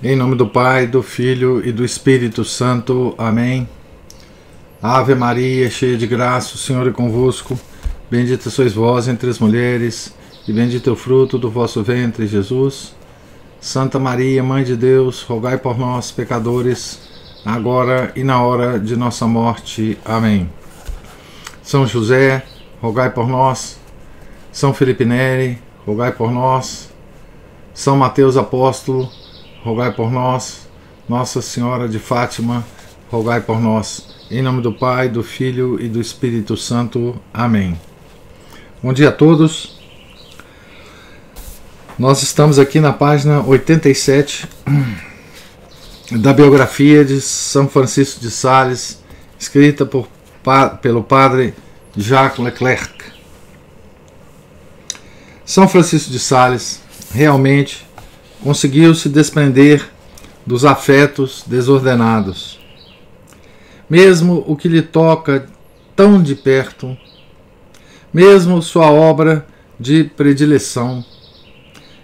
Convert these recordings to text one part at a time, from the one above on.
Em nome do Pai, do Filho e do Espírito Santo. Amém. Ave Maria, cheia de graça, o Senhor é convosco. Bendita sois vós entre as mulheres, e bendito é o fruto do vosso ventre, Jesus. Santa Maria, Mãe de Deus, rogai por nós, pecadores, agora e na hora de nossa morte. Amém. São José, rogai por nós. São Felipe Neri, rogai por nós. São Mateus Apóstolo, rogai por nós. Nossa Senhora de Fátima, rogai por nós. Em nome do Pai, do Filho e do Espírito Santo. Amém. Bom dia a todos. Nós estamos aqui na página 87 da biografia de São Francisco de Sales, escrita pelo padre Jacques Leclerc. São Francisco de Sales realmente conseguiu se desprender dos afetos desordenados. Mesmo o que lhe toca tão de perto, mesmo sua obra de predileção,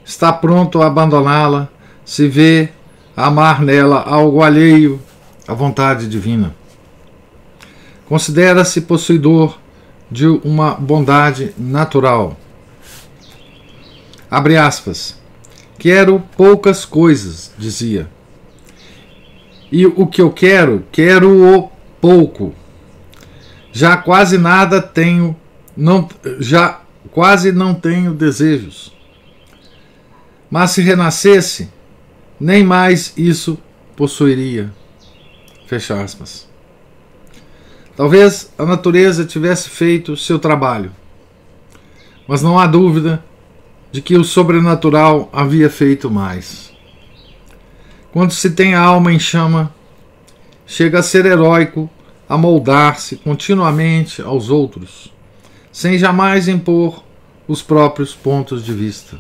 está pronto a abandoná-la se vê amar nela algo alheio à vontade divina. Considera-se possuidor de uma bondade natural. Abre aspas. Quero poucas coisas, dizia. E o que eu quero-o pouco. Já quase não tenho desejos. Mas se renascesse, nem mais isso possuiria. Fecha aspas. Talvez a natureza tivesse feito seu trabalho, mas não há dúvida de que o sobrenatural havia feito mais. Quando se tem a alma em chama, chega a ser heróico a moldar-se continuamente aos outros, sem jamais impor os próprios pontos de vista.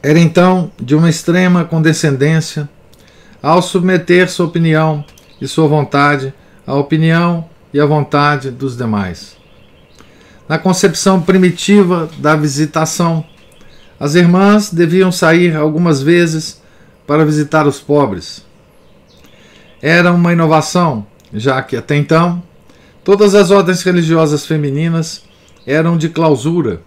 Era então de uma extrema condescendência ao submeter sua opinião e sua vontade à opinião e à vontade dos demais. Na concepção primitiva da visitação, as irmãs deviam sair algumas vezes para visitar os pobres. Era uma inovação, já que até então todas as ordens religiosas femininas eram de clausura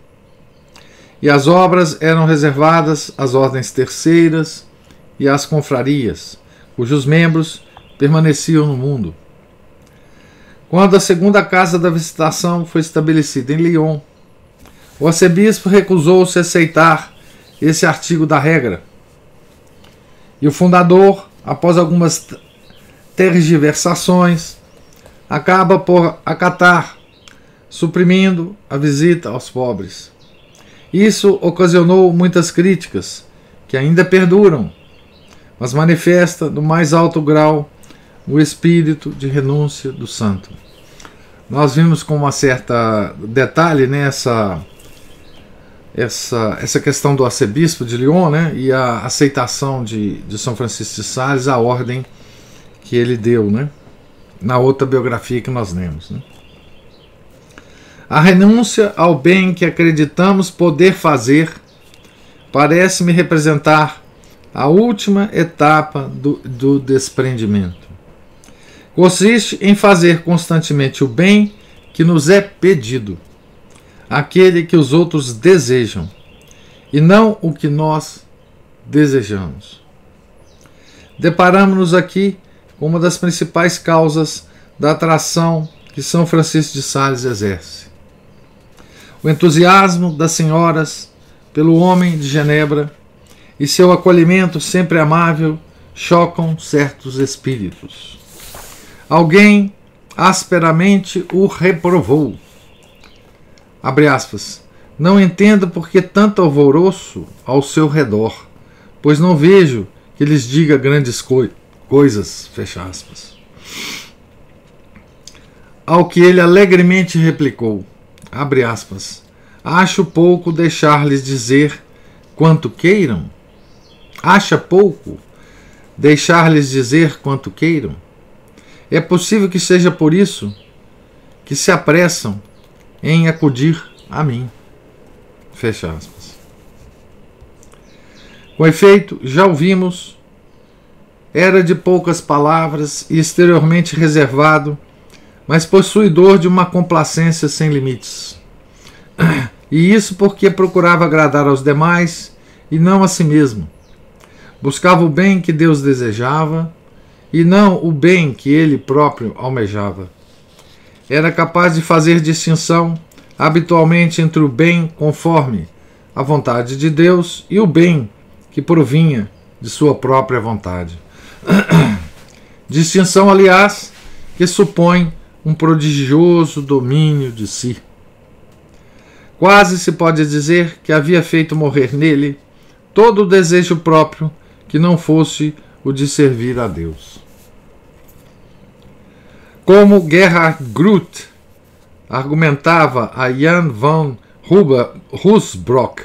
e as obras eram reservadas às ordens terceiras e às confrarias, cujos membros permaneciam no mundo. Quando a segunda casa da visitação foi estabelecida em Lyon, o arcebispo recusou-se a aceitar esse artigo da regra. E o fundador, após algumas tergiversações, acaba por acatar, suprimindo a visita aos pobres. Isso ocasionou muitas críticas, que ainda perduram, mas manifesta no mais alto grau o espírito de renúncia do santo. Nós vimos com uma certa detalhe, né, essa questão do arcebispo de Lyon, né, e a aceitação de São Francisco de Sales, a ordem que ele deu, né, na outra biografia que nós lemos. Né. A renúncia ao bem que acreditamos poder fazer parece-me representar a última etapa do desprendimento. Consiste em fazer constantemente o bem que nos é pedido, aquele que os outros desejam, e não o que nós desejamos. Deparamos-nos aqui com uma das principais causas da atração que São Francisco de Sales exerce. O entusiasmo das senhoras pelo homem de Genebra e seu acolhimento sempre amável chocam certos espíritos. Alguém asperamente o reprovou. Abre aspas. Não entendo por que tanto alvoroço ao seu redor, pois não vejo que lhes diga grandes coisas. Fecha aspas. Ao que ele alegremente replicou. Abre aspas. Acho pouco deixar-lhes dizer quanto queiram? Acha pouco deixar-lhes dizer quanto queiram? É possível que seja por isso que se apressam em acudir a mim. Fecha aspas. Com efeito, já o vimos, era de poucas palavras e exteriormente reservado, mas possuidor de uma complacência sem limites. E isso porque procurava agradar aos demais e não a si mesmo. Buscava o bem que Deus desejava e não o bem que ele próprio almejava. Era capaz de fazer distinção habitualmente entre o bem conforme a vontade de Deus e o bem que provinha de sua própria vontade. Distinção, aliás, que supõe um prodigioso domínio de si. Quase se pode dizer que havia feito morrer nele todo o desejo próprio que não fosse o de servir a Deus. Como Gerhard Groot argumentava a Jan van Ruusbroek,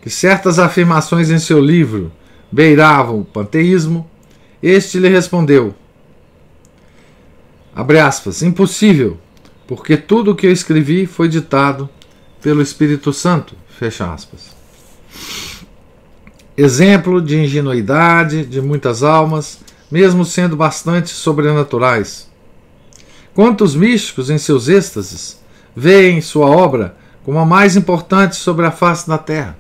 que certas afirmações em seu livro beiravam o panteísmo, este lhe respondeu, abre aspas, impossível, porque tudo o que eu escrevi foi ditado pelo Espírito Santo, fecha aspas. Exemplo de ingenuidade de muitas almas, mesmo sendo bastante sobrenaturais. Quantos místicos, em seus êxtases, veem sua obra como a mais importante sobre a face da terra?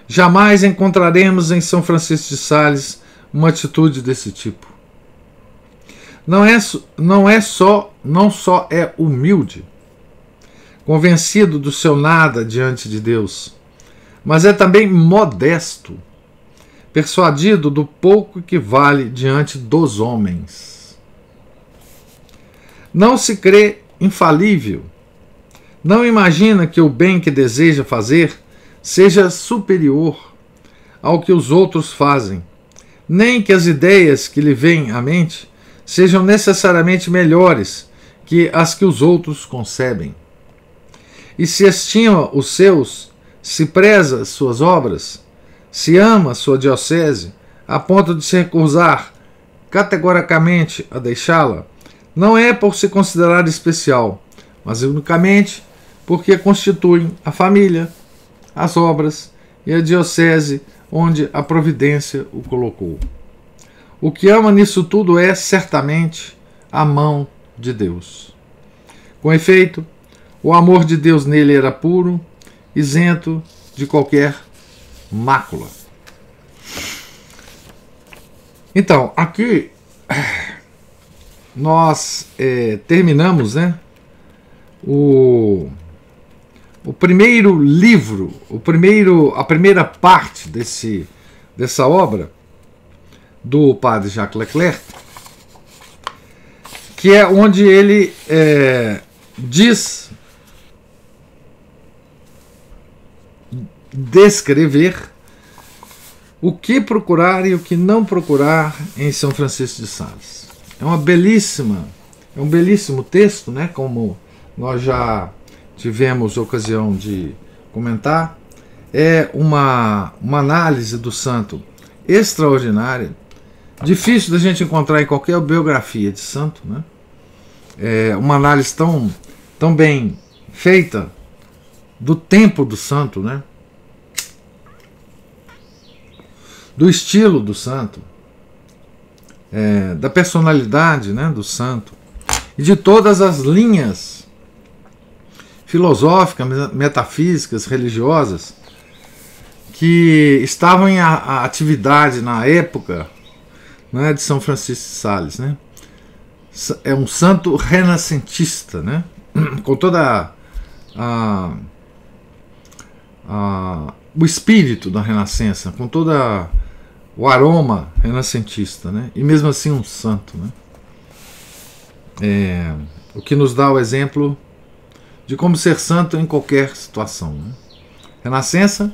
Jamais encontraremos em São Francisco de Sales uma atitude desse tipo. Não só é humilde, convencido do seu nada diante de Deus, mas é também modesto, persuadido do pouco que vale diante dos homens. Não se crê infalível, não imagina que o bem que deseja fazer seja superior ao que os outros fazem, nem que as ideias que lhe vêm à mente sejam necessariamente melhores que as que os outros concebem. E se estima os seus, se preza suas obras, se ama sua diocese, a ponto de se recusar categoricamente a deixá-la, não é por se considerar especial, mas unicamente porque constituem a família, as obras e a diocese onde a providência o colocou. O que ama nisso tudo é, certamente, a mão de Deus. Com efeito, o amor de Deus nele era puro, isento de qualquer mácula. Então, aqui nós terminamos, né, o primeiro livro, a primeira parte dessa obra do padre Jacques Leclerc, que é onde ele descrever o que procurar e o que não procurar em São Francisco de Sales. É um belíssimo texto, né, como nós já tivemos ocasião de comentar. É uma análise do santo extraordinária, difícil da gente encontrar em qualquer biografia de santo, né? É uma análise tão bem feita do tempo do santo, né? Do estilo do santo, da personalidade, né, do santo, e de todas as linhas filosóficas, metafísicas, religiosas que estavam em atividade na época, né, de São Francisco de Sales, né? É um santo renascentista, né? Com toda o espírito da Renascença, com toda o aroma renascentista, né? E mesmo assim um santo, né? O que nos dá o exemplo de como ser santo em qualquer situação, né? Renascença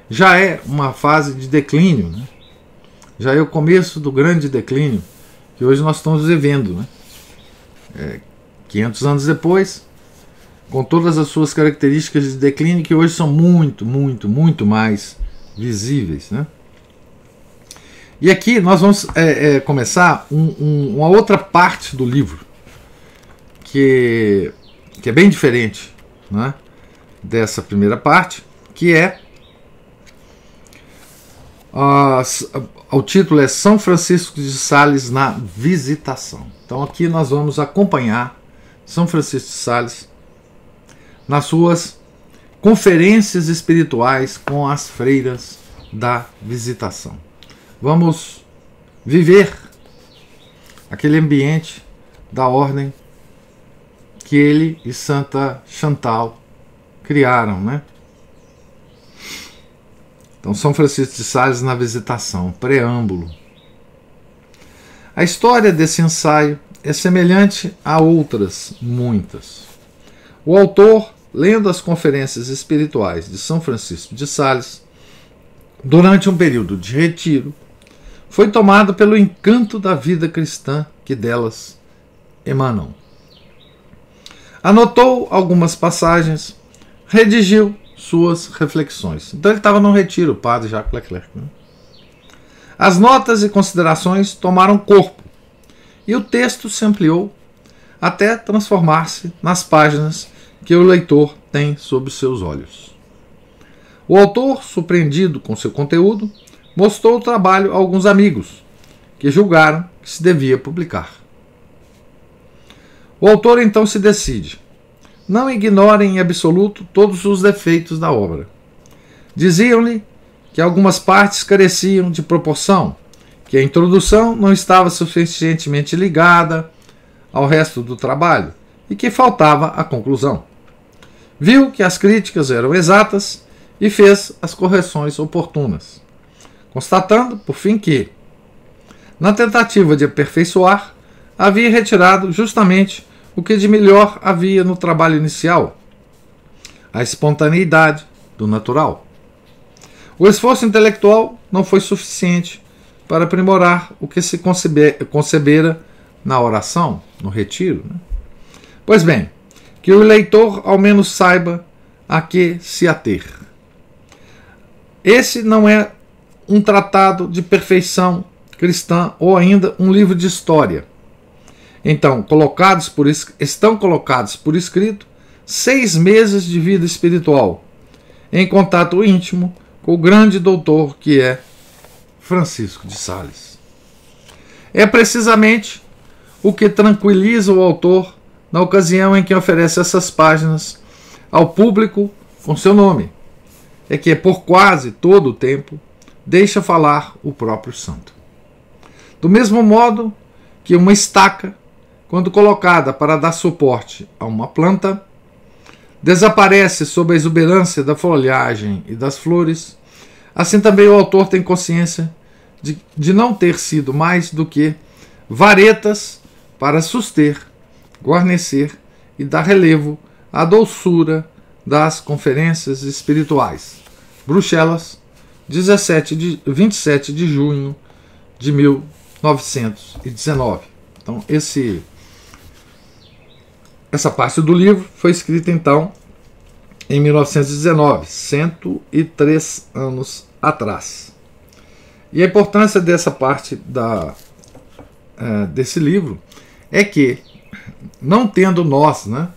já é uma fase de declínio, né? Já é o começo do grande declínio que hoje nós estamos vivendo, né? 500 anos depois, com todas as suas características de declínio que hoje são muito mais visíveis, né? E aqui nós vamos começar uma outra parte do livro que é bem diferente, né, dessa primeira parte, que é O título é São Francisco de Sales na Visitação. Então aqui nós vamos acompanhar São Francisco de Sales nas suas conferências espirituais com as freiras da Visitação. Vamos viver aquele ambiente da ordem que ele e Santa Chantal criaram, né? Então, São Francisco de Sales na Visitação, preâmbulo. A história desse ensaio é semelhante a outras muitas. O autor, lendo as conferências espirituais de São Francisco de Sales, durante um período de retiro, foi tomado pelo encanto da vida cristã que delas emanam. Anotou algumas passagens, redigiu suas reflexões. Então ele estava num retiro, o padre Jacques Leclerc. Né? As notas e considerações tomaram corpo, e o texto se ampliou até transformar-se nas páginas que o leitor tem sob seus olhos. O autor, surpreendido com seu conteúdo, mostrou o trabalho a alguns amigos, que julgaram que se devia publicar. O autor então se decide. Não ignorem em absoluto todos os defeitos da obra. Diziam-lhe que algumas partes careciam de proporção, que a introdução não estava suficientemente ligada ao resto do trabalho e que faltava a conclusão. Viu que as críticas eram exatas e fez as correções oportunas, constatando, por fim, que, na tentativa de aperfeiçoar, havia retirado justamente o que de melhor havia no trabalho inicial, a espontaneidade do natural. O esforço intelectual não foi suficiente para aprimorar o que se concebera na oração, no retiro. Né? Pois bem, que o leitor ao menos saiba a que se ater. Esse não é um tratado de perfeição cristã ou ainda um livro de história. Então, estão colocados por escrito 6 meses de vida espiritual, em contato íntimo com o grande doutor que é Francisco de Sales. É precisamente o que tranquiliza o autor na ocasião em que oferece essas páginas ao público com seu nome, é que por quase todo o tempo deixa falar o próprio santo. Do mesmo modo que uma estaca, quando colocada para dar suporte a uma planta, desaparece sob a exuberância da folhagem e das flores, assim também o autor tem consciência de não ter sido mais do que varetas para suster, guarnecer e dar relevo à doçura das conferências espirituais. Bruxelas, 27 de junho de 1919. Então, essa parte do livro foi escrita, então, em 1919, 103 anos atrás. E a importância dessa parte desse livro é que, não tendo nós, né,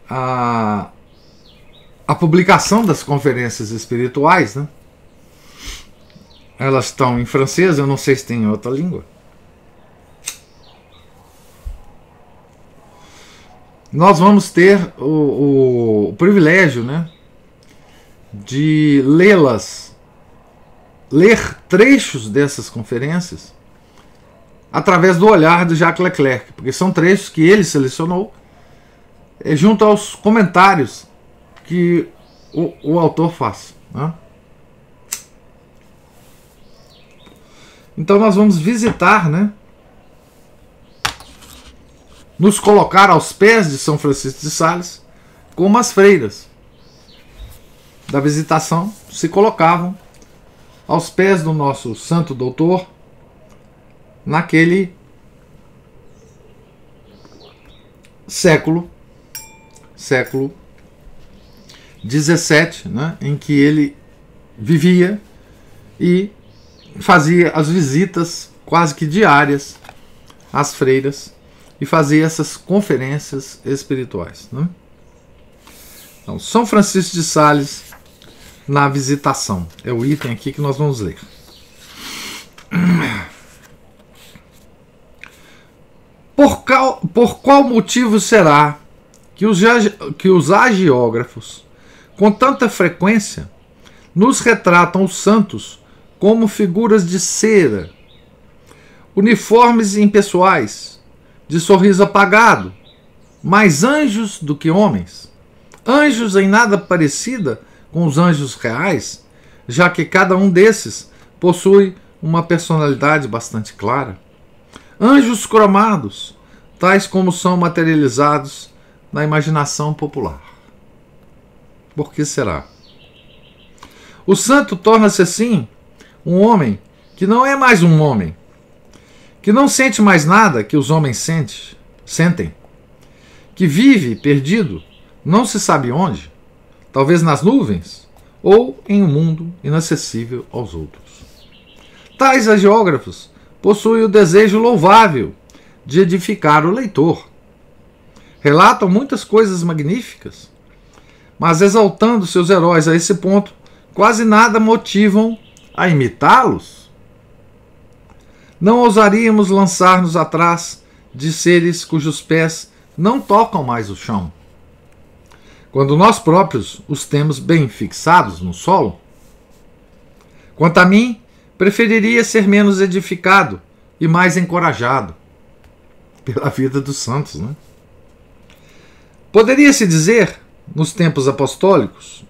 a publicação das conferências espirituais, né, elas estão em francês, eu não sei se tem em outra língua, nós vamos ter o privilégio, né, de ler trechos dessas conferências através do olhar de Jacques Leclerc, porque são trechos que ele selecionou junto aos comentários que o autor faz. Né? Então nós vamos visitar, né, nos colocar aos pés de São Francisco de Sales, como as freiras da Visitação se colocavam aos pés do nosso santo doutor naquele século XVII, né, em que ele vivia e fazia as visitas quase que diárias às freiras e fazia essas conferências espirituais. Né? Então, São Francisco de Sales na visitação. É o item aqui que nós vamos ler. Por qual motivo será que os agiógrafos, com tanta frequência, nos retratam os santos como figuras de cera, uniformes e impessoais, de sorriso apagado, mais anjos do que homens, anjos em nada parecida com os anjos reais, já que cada um desses possui uma personalidade bastante clara, anjos cromados, tais como são materializados na imaginação popular. Por que será? O santo torna-se assim um homem que não é mais um homem, que não sente mais nada que os homens sentem, que vive perdido, não se sabe onde, talvez nas nuvens ou em um mundo inacessível aos outros. Tais agiógrafos possuem o desejo louvável de edificar o leitor. Relatam muitas coisas magníficas, mas exaltando seus heróis a esse ponto, quase nada motivam a imitá-los. Não ousaríamos lançar-nos atrás de seres cujos pés não tocam mais o chão, quando nós próprios os temos bem fixados no solo? Quanto a mim, preferiria ser menos edificado e mais encorajado pela vida dos santos, né? Poderia-se dizer, nos tempos apostólicos,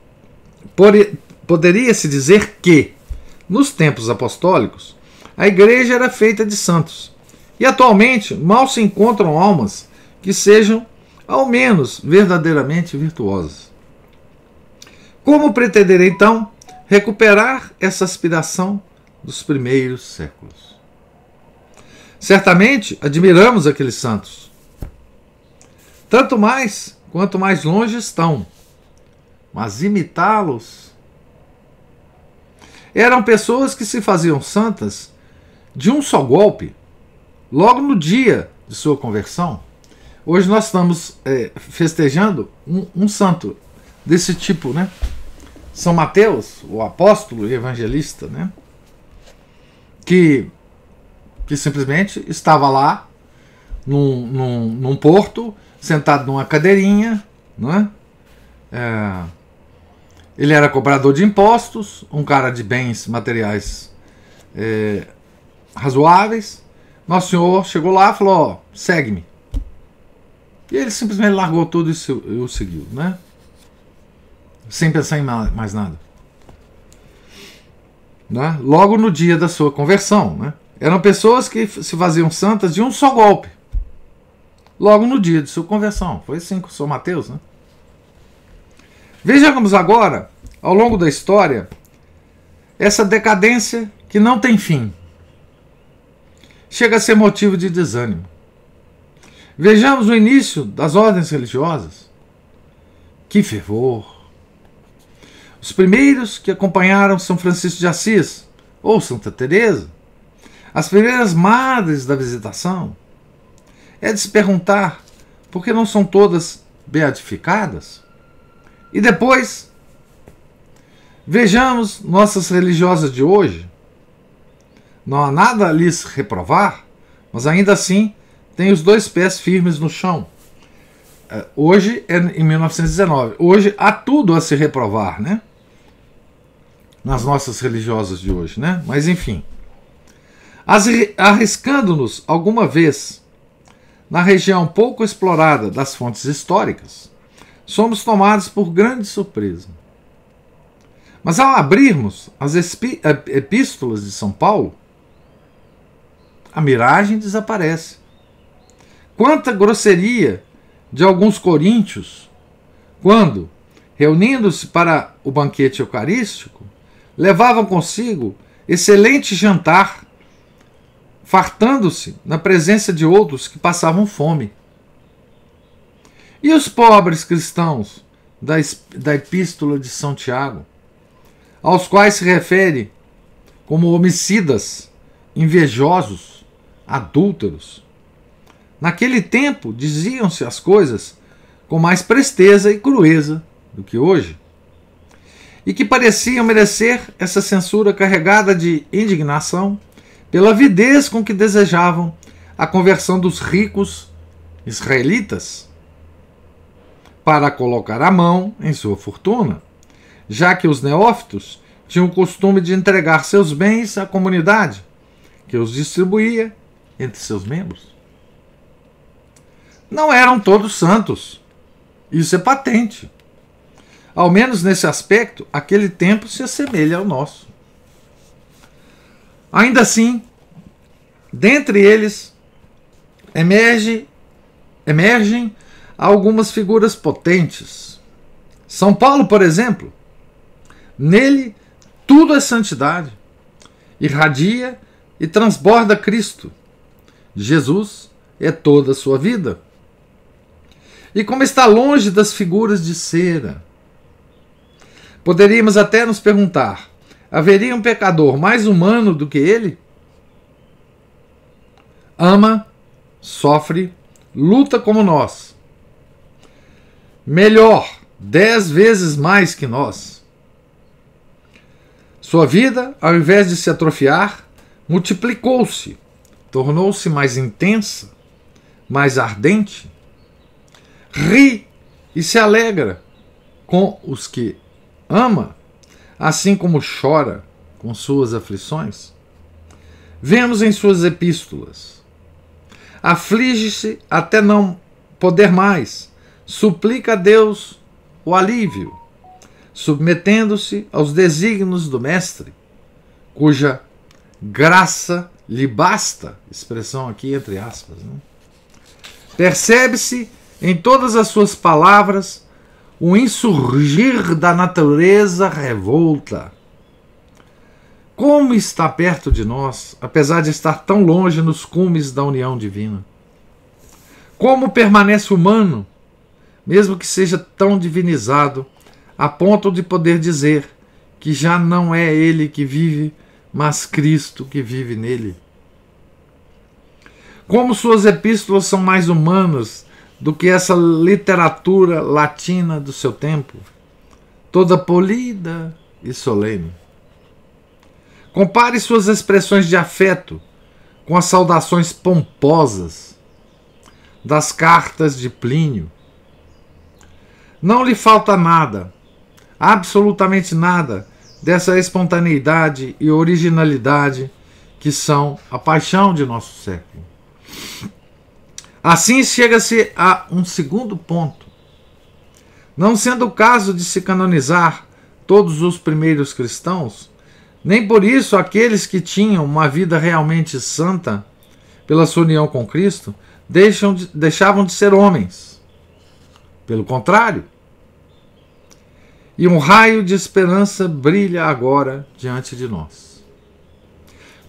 poderia-se dizer que, nos tempos apostólicos, a igreja era feita de santos, e atualmente mal se encontram almas que sejam, ao menos, verdadeiramente virtuosas. Como pretender, então, recuperar essa aspiração dos primeiros séculos? Certamente admiramos aqueles santos, tanto mais quanto mais longe estão, mas imitá-los? Eram pessoas que se faziam santas de um só golpe, logo no dia de sua conversão. Hoje nós estamos festejando um santo desse tipo, né? São Mateus, o apóstolo e evangelista, né? Que simplesmente estava lá num porto, sentado numa cadeirinha, né? Ele era cobrador de impostos, um cara de bens materiais razoáveis. Nosso Senhor chegou lá e falou: ó, segue-me. E ele simplesmente largou tudo e o seguiu, né? Sem pensar em mais nada. Né? Logo no dia da sua conversão, né? Eram pessoas que se faziam santas de um só golpe. Logo no dia de sua conversão. Foi assim com o São Mateus, né? Vejamos agora, ao longo da história, essa decadência que não tem fim. Chega a ser motivo de desânimo. Vejamos o início das ordens religiosas. Que fervor! Os primeiros que acompanharam São Francisco de Assis ou Santa Teresa, as primeiras madres da visitação, é de se perguntar por que não são todas beatificadas? E depois, vejamos nossas religiosas de hoje. Não há nada a lhes reprovar, mas ainda assim tem os dois pés firmes no chão. Hoje é em 1919. Hoje há tudo a se reprovar, né? Nas nossas religiosas de hoje, né? Mas enfim. Arriscando-nos alguma vez na região pouco explorada das fontes históricas, somos tomados por grande surpresa. Mas ao abrirmos as epístolas de São Paulo, a miragem desaparece. Quanta grosseria de alguns coríntios, quando, reunindo-se para o banquete eucarístico, levavam consigo excelente jantar, fartando-se na presença de outros que passavam fome. E os pobres cristãos da epístola de São Tiago, aos quais se refere como homicidas, invejosos, adúlteros? Naquele tempo diziam-se as coisas com mais presteza e crueza do que hoje. e que pareciam merecer essa censura carregada de indignação pela avidez com que desejavam a conversão dos ricos israelitas para colocar a mão em sua fortuna, já que os neófitos tinham o costume de entregar seus bens à comunidade, que os distribuía entre seus membros. Não eram todos santos, isso é patente. Ao menos nesse aspecto, aquele tempo se assemelha ao nosso. Ainda assim, dentre eles emergem algumas figuras potentes. São Paulo, por exemplo, nele tudo é santidade, irradia e transborda Cristo. Jesus é toda a sua vida. E como está longe das figuras de cera, poderíamos até nos perguntar: haveria um pecador mais humano do que ele? Ama, sofre, luta como nós. Melhor, 10 vezes mais que nós. Sua vida, ao invés de se atrofiar, multiplicou-se, tornou-se mais intensa, mais ardente. Ri e se alegra com os que ama, assim como chora com suas aflições. Vemos em suas epístolas. Aflige-se até não poder mais, suplica a Deus o alívio, submetendo-se aos desígnios do Mestre, cuja graça lhe basta, expressão aqui entre aspas. Percebe-se em todas as suas palavras o insurgir da natureza revolta. Como está perto de nós, apesar de estar tão longe nos cumes da união divina? Como permanece humano, mesmo que seja tão divinizado, a ponto de poder dizer que já não é ele que vive, mas Cristo que vive nele? Como suas epístolas são mais humanas do que essa literatura latina do seu tempo, toda polida e solene. Compare suas expressões de afeto com as saudações pomposas das cartas de Plínio. Não lhe falta nada, absolutamente nada, dessa espontaneidade e originalidade que são a paixão de nosso século. Assim chega-se a um segundo ponto. Não sendo o caso de se canonizar todos os primeiros cristãos, nem por isso aqueles que tinham uma vida realmente santa pela sua união com Cristo deixavam de ser homens. Pelo contrário. E um raio de esperança brilha agora diante de nós.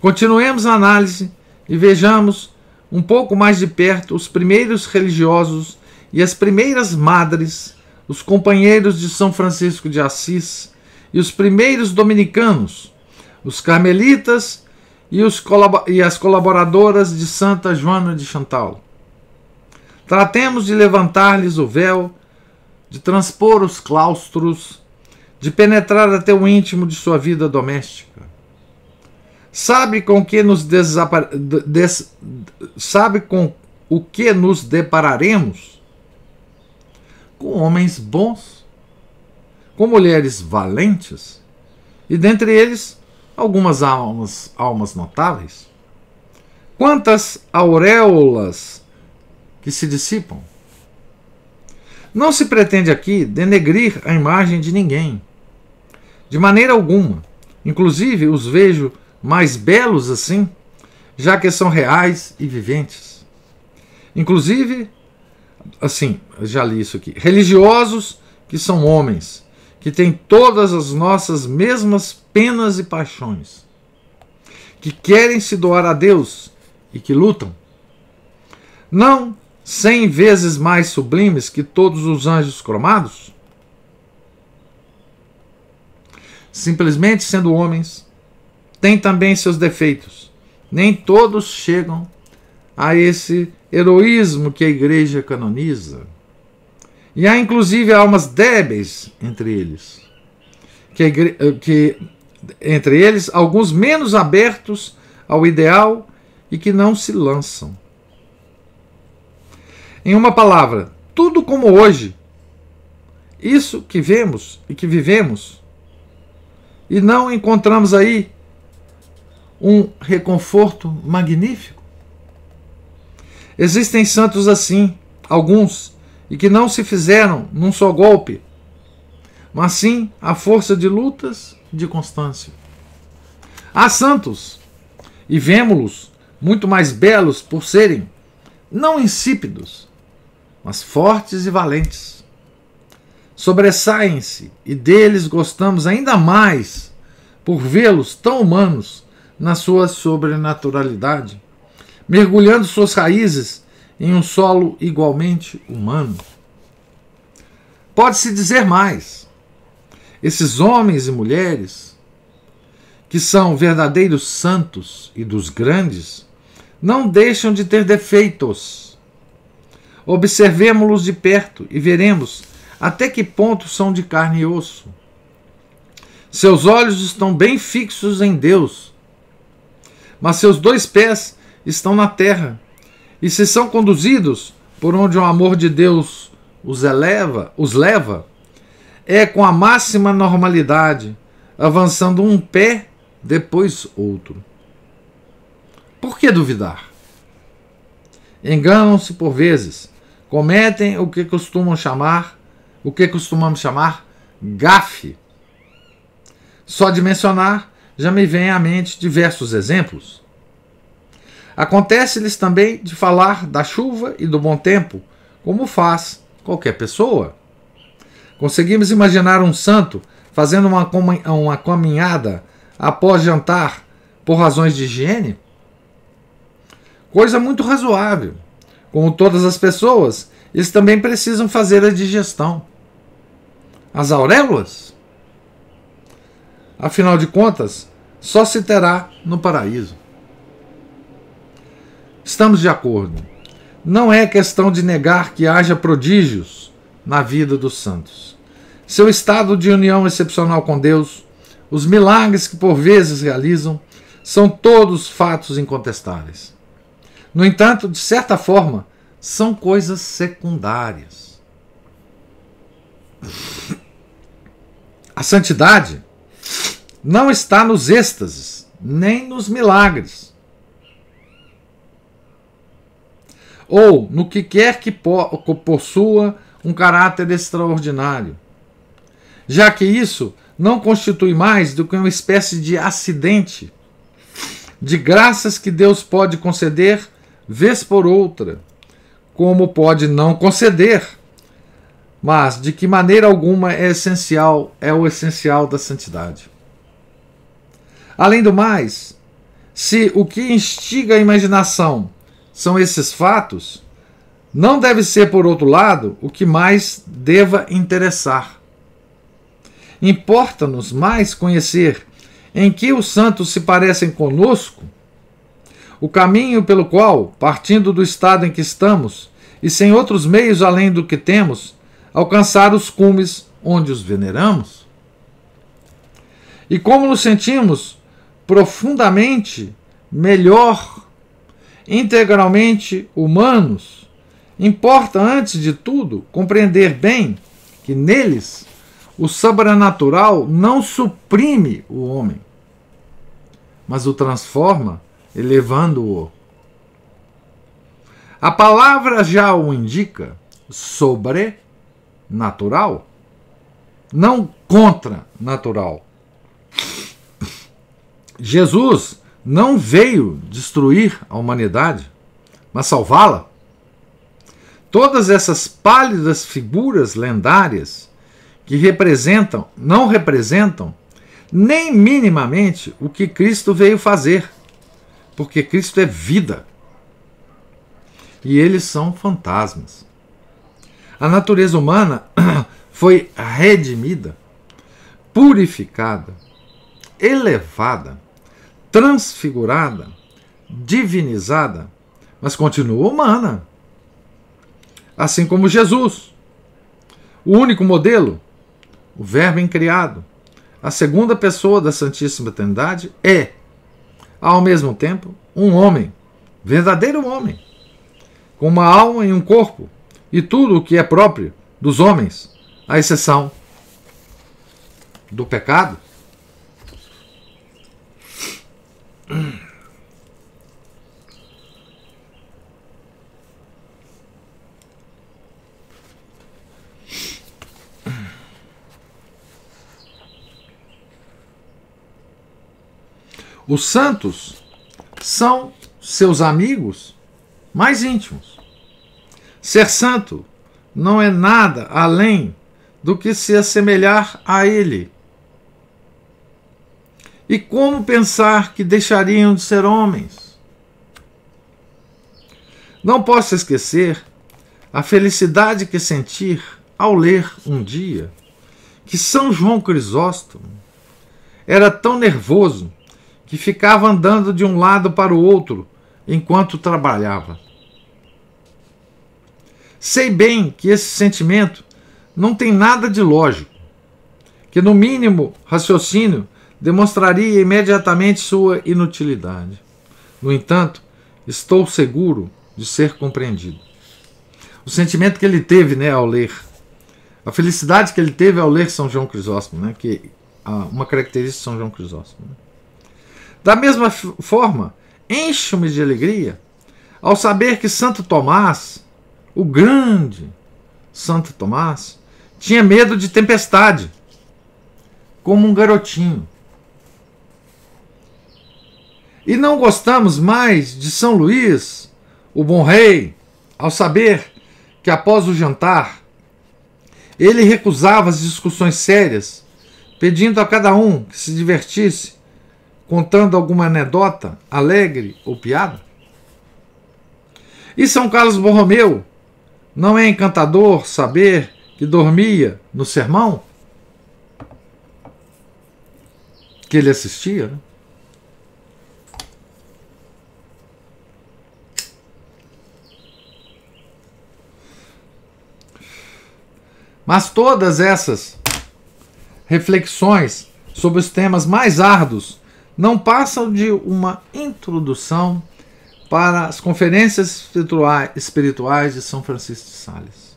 Continuemos a análise e vejamos um pouco mais de perto os primeiros religiosos e as primeiras madres, os companheiros de São Francisco de Assis e os primeiros dominicanos, os carmelitas e as colaboradoras de Santa Joana de Chantal. Tratemos de levantar-lhes o véu, de transpor os claustros, de penetrar até o íntimo de sua vida doméstica. Sabe com o que nos depararemos? Com homens bons, com mulheres valentes, e dentre eles algumas almas notáveis. Quantas auréolas que se dissipam! Não se pretende aqui denegrir a imagem de ninguém, de maneira alguma. Inclusive os vejo mais belos assim, já que são reais e viventes. Inclusive, assim, já li isso aqui, religiosos que são homens, que têm todas as nossas mesmas penas e paixões, que querem se doar a Deus e que lutam. Não 100 vezes mais sublimes que todos os anjos cromados? Simplesmente sendo homens, têm também seus defeitos. Nem todos chegam a esse heroísmo que a Igreja canoniza. E há inclusive almas débeis entre eles, que entre eles alguns menos abertos ao ideal e que não se lançam. Em uma palavra, tudo como hoje. Isso que vemos e que vivemos. E não encontramos aí um reconforto magnífico. Existem santos assim, alguns, e que não se fizeram num só golpe, mas sim à força de lutas de constância. Há santos, e vemo-los muito mais belos por serem não insípidos, mas fortes e valentes. Sobressaem-se, e deles gostamos ainda mais por vê-los tão humanos na sua sobrenaturalidade, mergulhando suas raízes em um solo igualmente humano. Pode-se dizer mais. Esses homens e mulheres, que são verdadeiros santos e dos grandes, não deixam de ter defeitos. Observemo-los de perto e veremos até que ponto são de carne e osso. Seus olhos estão bem fixos em Deus, mas seus 2 pés estão na terra, e se são conduzidos por onde o amor de Deus os leva, é com a máxima normalidade, avançando um pé, depois outro. Por que duvidar? Enganam-se por vezes, cometem o que costumamos chamar gafe. Só de mencionar, já me vem à mente diversos exemplos. Acontece-lhes também de falar da chuva e do bom tempo, como faz qualquer pessoa. Conseguimos imaginar um santo fazendo uma caminhada após jantar por razões de higiene? Coisa muito razoável. Como todas as pessoas, eles também precisam fazer a digestão. As auréolas? Afinal de contas, só se terá no paraíso. Estamos de acordo. Não é questão de negar que haja prodígios na vida dos santos. Seu estado de união excepcional com Deus, os milagres que por vezes realizam, são todos fatos incontestáveis. No entanto, de certa forma, são coisas secundárias. A santidade não está nos êxtases, nem nos milagres, ou no que quer que possua um caráter extraordinário, já que isso não constitui mais do que uma espécie de acidente de graças que Deus pode conceder vez por outra, como pode não conceder, mas de que maneira alguma é o essencial da santidade. Além do mais, se o que instiga a imaginação são esses fatos, não deve ser, por outro lado, o que mais deva interessar. Importa-nos mais conhecer em que os santos se parecem conosco, o caminho pelo qual, partindo do estado em que estamos, e sem outros meios além do que temos, alcançar os cumes onde os veneramos. E como nos sentimos profundamente melhor, integralmente humanos, importa, antes de tudo, compreender bem que neles o sobrenatural não suprime o homem, mas o transforma, elevando-o. A palavra já o indica, sobrenatural, não contranatural. Jesus não veio destruir a humanidade, mas salvá-la. Todas essas pálidas figuras lendárias que não representam nem minimamente o que Cristo veio fazer, porque Cristo é vida e eles são fantasmas. A natureza humana foi redimida, purificada, elevada, transfigurada, divinizada, mas continua humana. Assim como Jesus, o único modelo, o Verbo incriado, a segunda pessoa da Santíssima Trindade, é, ao mesmo tempo, um homem, verdadeiro homem, com uma alma e um corpo, e tudo o que é próprio dos homens, à exceção do pecado. Os santos são seus amigos mais íntimos. Ser santo não é nada além do que se assemelhar a ele. E como pensar que deixariam de ser homens? Não posso esquecer a felicidade que sentir ao ler um dia que São João Crisóstomo era tão nervoso que ficava andando de um lado para o outro enquanto trabalhava. Sei bem que esse sentimento não tem nada de lógico, que no mínimo raciocínio demonstraria imediatamente sua inutilidade. No entanto, estou seguro de ser compreendido. O sentimento que ele teve, né, ao ler, a felicidade que ele teve ao ler São João Crisóstomo, né, que uma característica de São João Crisóstomo. Né. Da mesma forma, encho-me de alegria ao saber que Santo Tomás, o grande Santo Tomás, tinha medo de tempestade, como um garotinho. E não gostamos mais de São Luís, o bom rei, ao saber que após o jantar ele recusava as discussões sérias, pedindo a cada um que se divertisse, contando alguma anedota alegre ou piada. E São Carlos Borromeu, não é encantador saber que dormia no sermão que ele assistia, né? Mas todas essas reflexões sobre os temas mais árduos não passam de uma introdução para as conferências espirituais de São Francisco de Sales.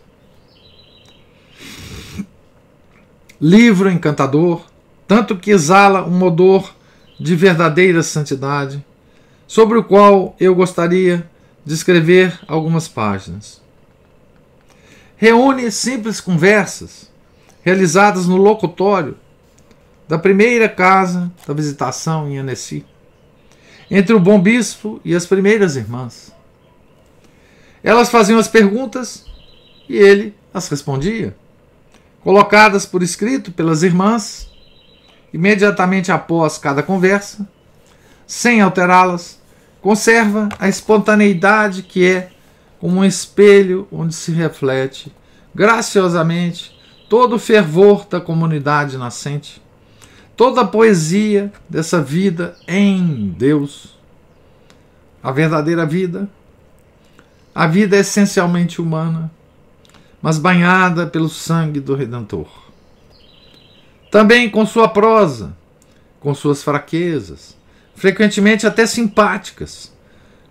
Livro encantador, tanto que exala um odor de verdadeira santidade, sobre o qual eu gostaria de escrever algumas páginas. Reúne simples conversas realizadas no locutório da primeira casa da visitação em Annecy, entre o bom bispo e as primeiras irmãs. Elas faziam as perguntas e ele as respondia, colocadas por escrito pelas irmãs, imediatamente após cada conversa, sem alterá-las, conserva a espontaneidade que é como um espelho onde se reflete graciosamente todo o fervor da comunidade nascente, toda a poesia dessa vida em Deus. A verdadeira vida, a vida essencialmente humana, mas banhada pelo sangue do Redentor. Também com sua prosa, com suas fraquezas, frequentemente até simpáticas,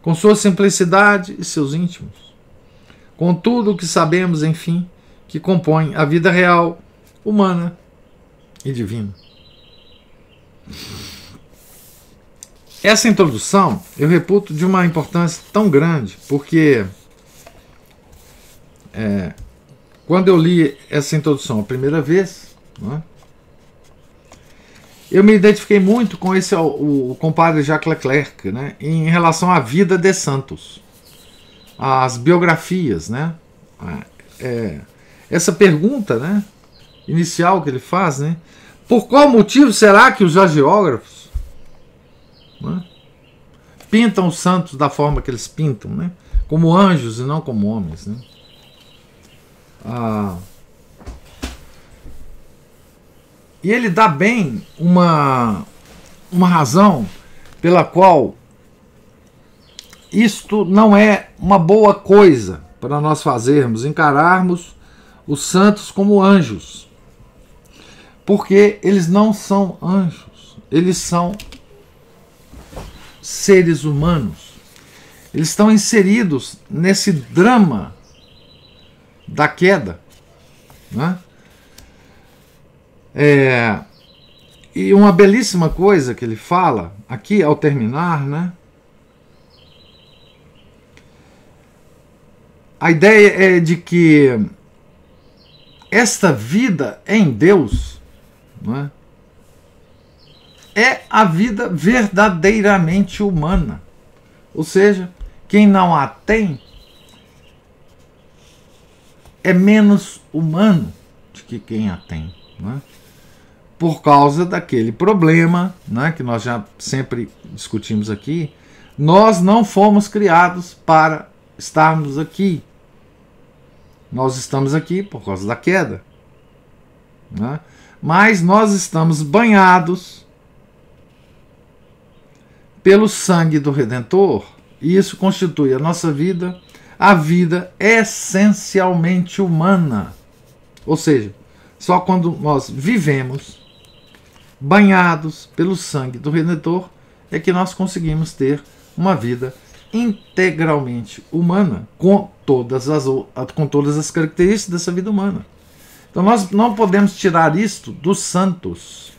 com sua simplicidade e seus íntimos, com tudo o que sabemos, enfim, que compõe a vida real, humana e divina. Essa introdução eu reputo de uma importância tão grande, porque quando eu li essa introdução a primeira vez, né, eu me identifiquei muito com o compadre Jacques Leclerc, né, em relação à vida de santos, as biografias, né, essa pergunta, né, inicial que ele faz, né, por qual motivo será que os hagiógrafos, né, pintam os santos da forma que eles pintam, né, como anjos e não como homens, né? E ele dá bem uma razão pela qual isto não é uma boa coisa para nós fazermos, encararmos os santos como anjos. Porque eles não são anjos, eles são seres humanos. Eles estão inseridos nesse drama da queda, né? E uma belíssima coisa que ele fala aqui ao terminar, né? A ideia é de que esta vida em Deus, né, é a vida verdadeiramente humana. Ou seja, quem não a tem é menos humano do que quem a tem, né? Por causa daquele problema, né, que nós já sempre discutimos aqui. Nós não fomos criados para estarmos aqui. Nós estamos aqui por causa da queda, né? Mas nós estamos banhados pelo sangue do Redentor, e isso constitui a nossa vida, a vida essencialmente humana. Ou seja, só quando nós vivemos banhados pelo sangue do Redentor é que nós conseguimos ter uma vida integralmente humana, com todas as características dessa vida humana. Então nós não podemos tirar isto dos santos,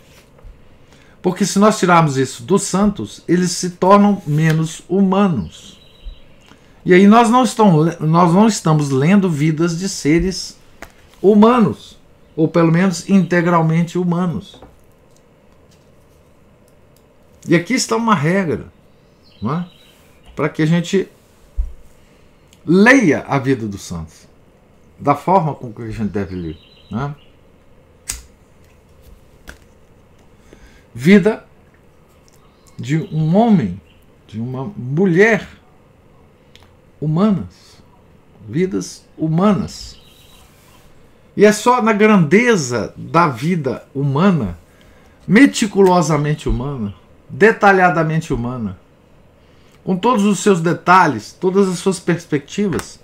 porque se nós tirarmos isso dos santos, eles se tornam menos humanos. E aí nós não estamos lendo vidas de seres humanos, ou pelo menos integralmente humanos. E aqui está uma regra, não é? Para que a gente leia a vida dos santos da forma com que a gente deve ler, né? Vida de um homem, de uma mulher humanas, vidas humanas. E é só na grandeza da vida humana, meticulosamente humana, detalhadamente humana, com todos os seus detalhes, todas as suas perspectivas,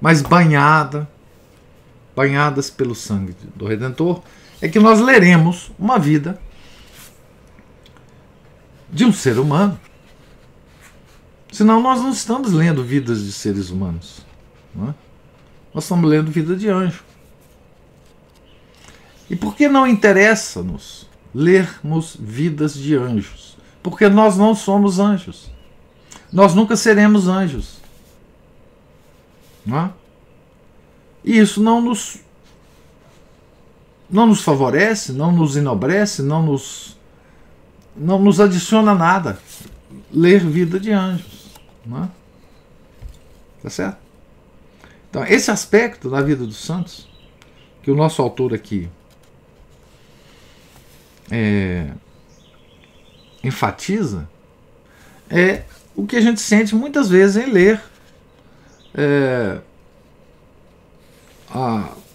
mas banhadas pelo sangue do Redentor, é que nós leremos uma vida de um ser humano. Senão nós não estamos lendo vidas de seres humanos, não é? Nós estamos lendo vida de anjo. E por que não interessa-nos lermos vidas de anjos? Porque nós não somos anjos. Nós nunca seremos anjos, não é? E isso não nos favorece, não nos enobrece, não nos adiciona nada ler vida de anjos, não é? Tá certo? Então esse aspecto da vida dos santos que o nosso autor aqui enfatiza é o que a gente sente muitas vezes em ler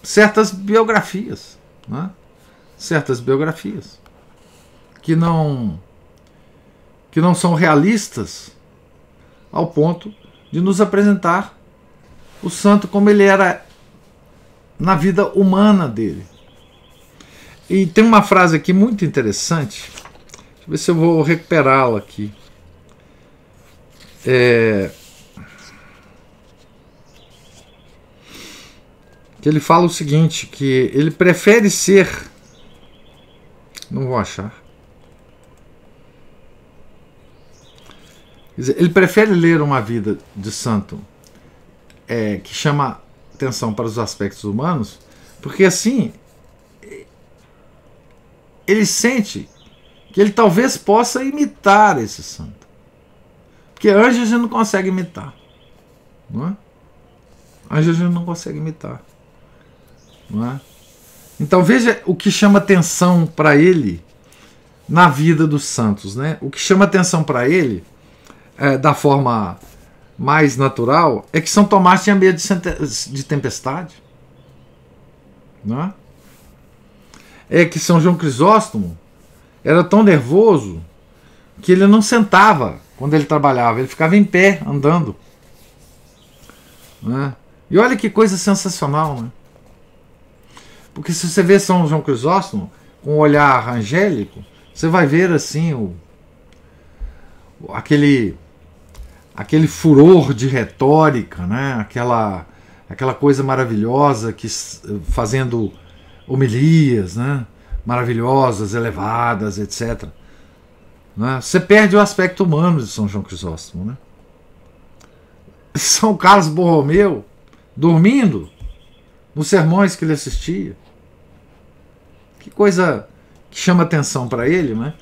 certas biografias, né? Certas biografias que não são realistas ao ponto de nos apresentar o santo como ele era na vida humana dele. E tem uma frase aqui muito interessante, deixa eu ver se eu vou recuperá-la aqui. Que ele fala o seguinte, que ele prefere ser, não vou achar, quer dizer, ele prefere ler uma vida de santo que chama atenção para os aspectos humanos, porque assim ele sente que ele talvez possa imitar esse santo. Porque anjo a gente não consegue imitar, não é? Anjo a gente não consegue imitar, não é? Então veja o que chama atenção para ele na vida dos santos, né? O que chama atenção para ele da forma mais natural é que São Tomás tinha medo de tempestade, não é? É que São João Crisóstomo era tão nervoso que ele não sentava quando ele trabalhava, ele ficava em pé, andando, né? E olha que coisa sensacional, né? Porque se você vê São João Crisóstomo, com um olhar angélico, você vai ver assim aquele furor de retórica, né? aquela coisa maravilhosa, fazendo homilias, né? Maravilhosas, elevadas, etc. Né? Você perde o aspecto humano de São João Crisóstomo. Né? São Carlos Borromeu dormindo nos sermões que ele assistia. Que coisa que chama atenção para ele, né?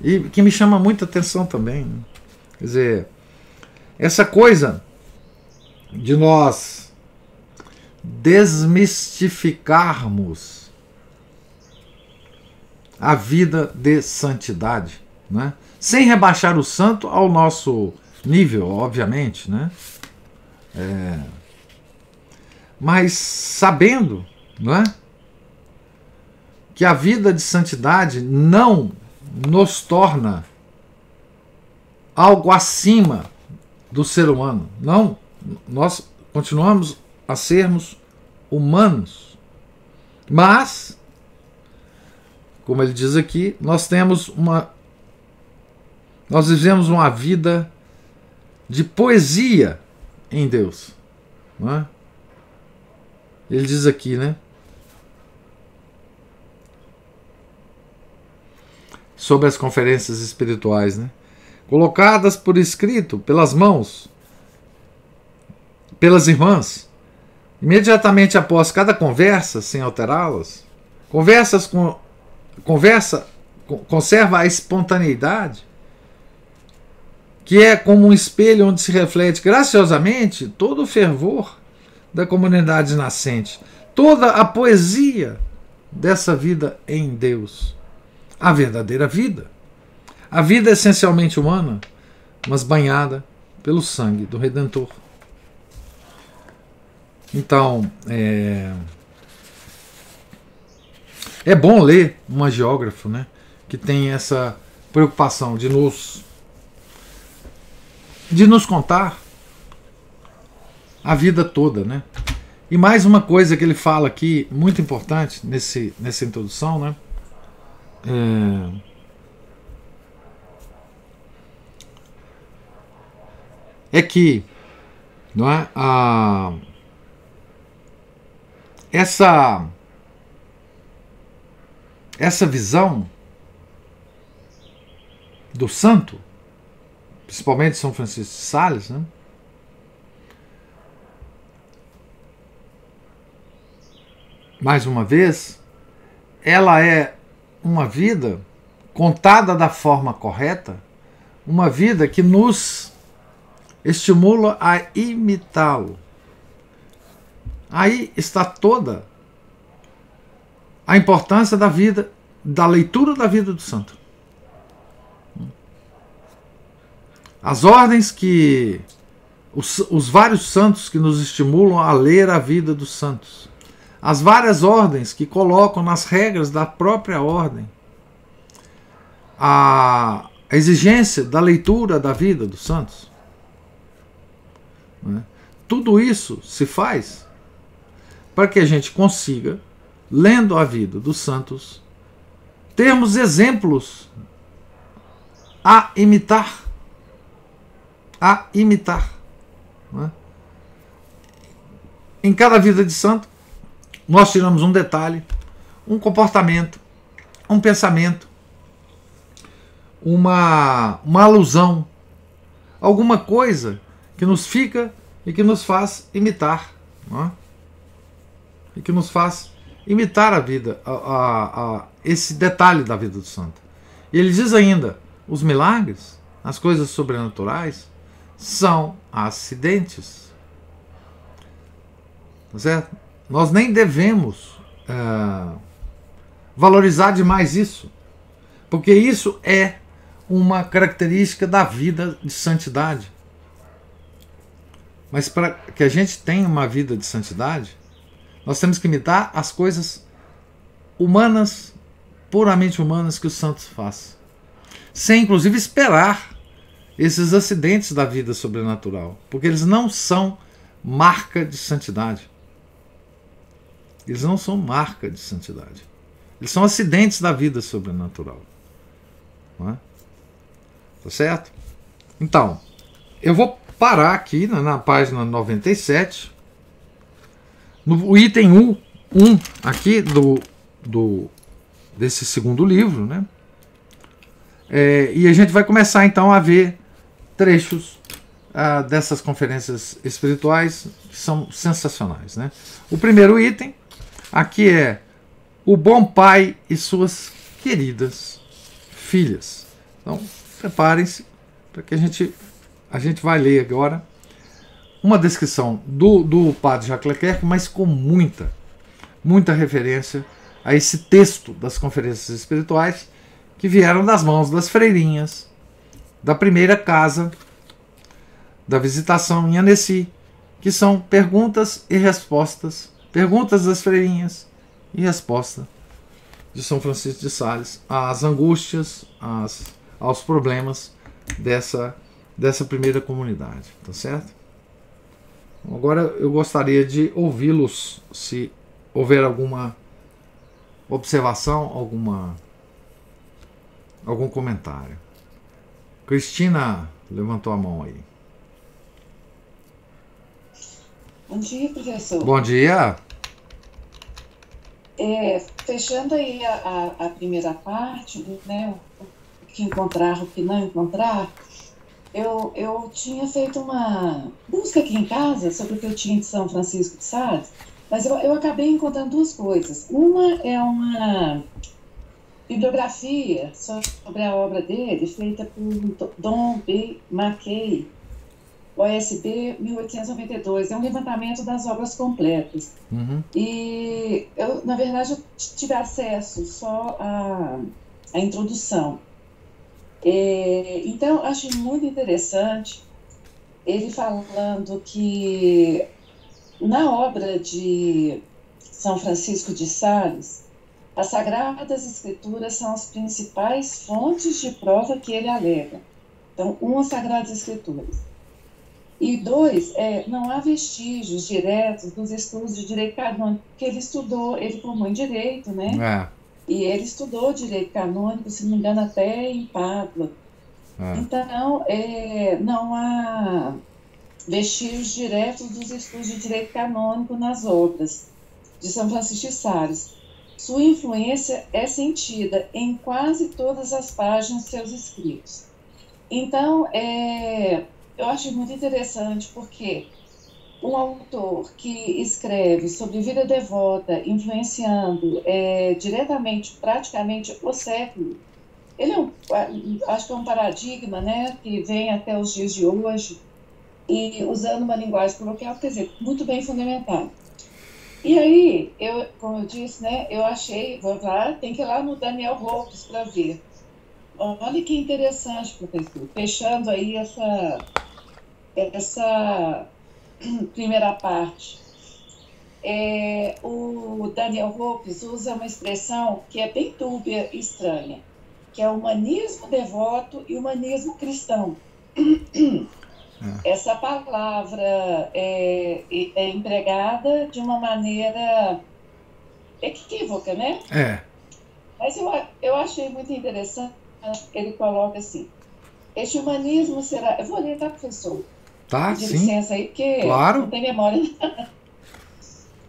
E que me chama muita atenção também. Né? Quer dizer, essa coisa de nós desmistificarmos a vida de santidade, né? Sem rebaixar o santo ao nosso nível, obviamente, né? Mas sabendo, não é? Que a vida de santidade não nos torna algo acima do ser humano. Não, nós continuamos a sermos humanos. Mas, como ele diz aqui, nós vivemos uma vida de poesia em Deus. Não é? Ele diz aqui, né? Sobre as conferências espirituais, né? Colocadas por escrito, pelas mãos, pelas irmãs, imediatamente após cada conversa, sem alterá-las, conserva a espontaneidade, que é como um espelho onde se reflete graciosamente todo o fervor da comunidade nascente, toda a poesia dessa vida em Deus. A verdadeira vida. A vida essencialmente humana, mas banhada pelo sangue do Redentor. Então, é bom ler um agiógrafo, né, que tem essa preocupação de nos contar a vida toda, né? E mais uma coisa que ele fala aqui, muito importante nessa introdução, né? É que, não é, essa visão do santo, principalmente São Francisco de Sales, né, mais uma vez, ela é uma vida contada da forma correta, uma vida que nos estimula a imitá-lo. Aí está toda a importância da vida, da leitura da vida do santo. As ordens que os vários santos que nos estimulam a ler a vida dos santos. As várias ordens que colocam nas regras da própria ordem a exigência da leitura da vida dos santos. Né? Tudo isso se faz para que a gente consiga, lendo a vida dos santos, termos exemplos a imitar. A imitar. Né? Em cada vida de santo, nós tiramos um detalhe, um comportamento, um pensamento, uma alusão, alguma coisa que nos fica e que nos faz imitar. Não é? E que nos faz imitar a vida, esse detalhe da vida do santo. E ele diz ainda, os milagres, as coisas sobrenaturais, são acidentes. Tá certo? Nós nem devemos valorizar demais isso, porque isso é uma característica da vida de santidade. Mas para que a gente tenha uma vida de santidade, nós temos que imitar as coisas humanas, puramente humanas, que os santos fazem, sem inclusive esperar esses acidentes da vida sobrenatural, porque eles não são marca de santidade. Eles não são marca de santidade. Eles são acidentes da vida sobrenatural. Não é? Tá certo? Então, eu vou parar aqui na página 97, no item 1 aqui desse segundo livro, né? E a gente vai começar então a ver trechos dessas conferências espirituais que são sensacionais, né? O primeiro item aqui é o bom pai e suas queridas filhas. Então, preparem-se para que a gente vai ler agora uma descrição do padre Jacques Leclerc, mas com muita referência a esse texto das conferências espirituais que vieram das mãos das freirinhas da primeira casa da visitação em Annecy, que são perguntas e respostas, perguntas das freirinhas e resposta de São Francisco de Sales às angústias, aos problemas dessa primeira comunidade, tá certo? Agora eu gostaria de ouvi-los, se houver alguma observação, algum comentário. Cristina levantou a mão aí. Bom dia, professor. Bom dia. Fechando aí a primeira parte, né, o que encontrar, o que não encontrar, eu tinha feito uma busca aqui em casa sobre o que eu tinha de São Francisco de Sales, mas eu acabei encontrando duas coisas. Uma é uma bibliografia sobre a obra dele, feita por Don B. Mackay, OSB 1892, é um levantamento das obras completas. Uhum. E eu, na verdade, eu tive acesso só à introdução. Então, achei muito interessante ele falando que na obra de São Francisco de Sales, as Sagradas Escrituras são as principais fontes de prova que ele alega. Então, as Sagradas Escrituras. E dois, não há vestígios diretos dos estudos de direito canônico, porque ele estudou, ele formou em direito, né? E ele estudou direito canônico, se não me engano, até em Pádua. Então, não há vestígios diretos dos estudos de direito canônico nas obras de São Francisco de Sales. Sua influência é sentida em quase todas as páginas de seus escritos. Então, eu acho muito interessante porque um autor que escreve sobre vida devota, influenciando diretamente, praticamente, o século, ele acho que é um paradigma, né, que vem até os dias de hoje, e usando uma linguagem coloquial, quer dizer, muito bem fundamentado. E aí, como eu disse, né, eu achei, vou lá, tem que ir lá no Daniel Hopes para ver. Olha que interessante, professor, fechando aí essa primeira parte. O Daniel Hopes usa uma expressão que é bem dúbia e estranha, que é humanismo devoto e humanismo cristão. Essa palavra é empregada de uma maneira equívoca, né? Mas eu achei muito interessante, ele coloca assim, este humanismo será... Eu vou ler, tá, professor? Tá, de sim. Licença aí, porque claro. Não tem memória.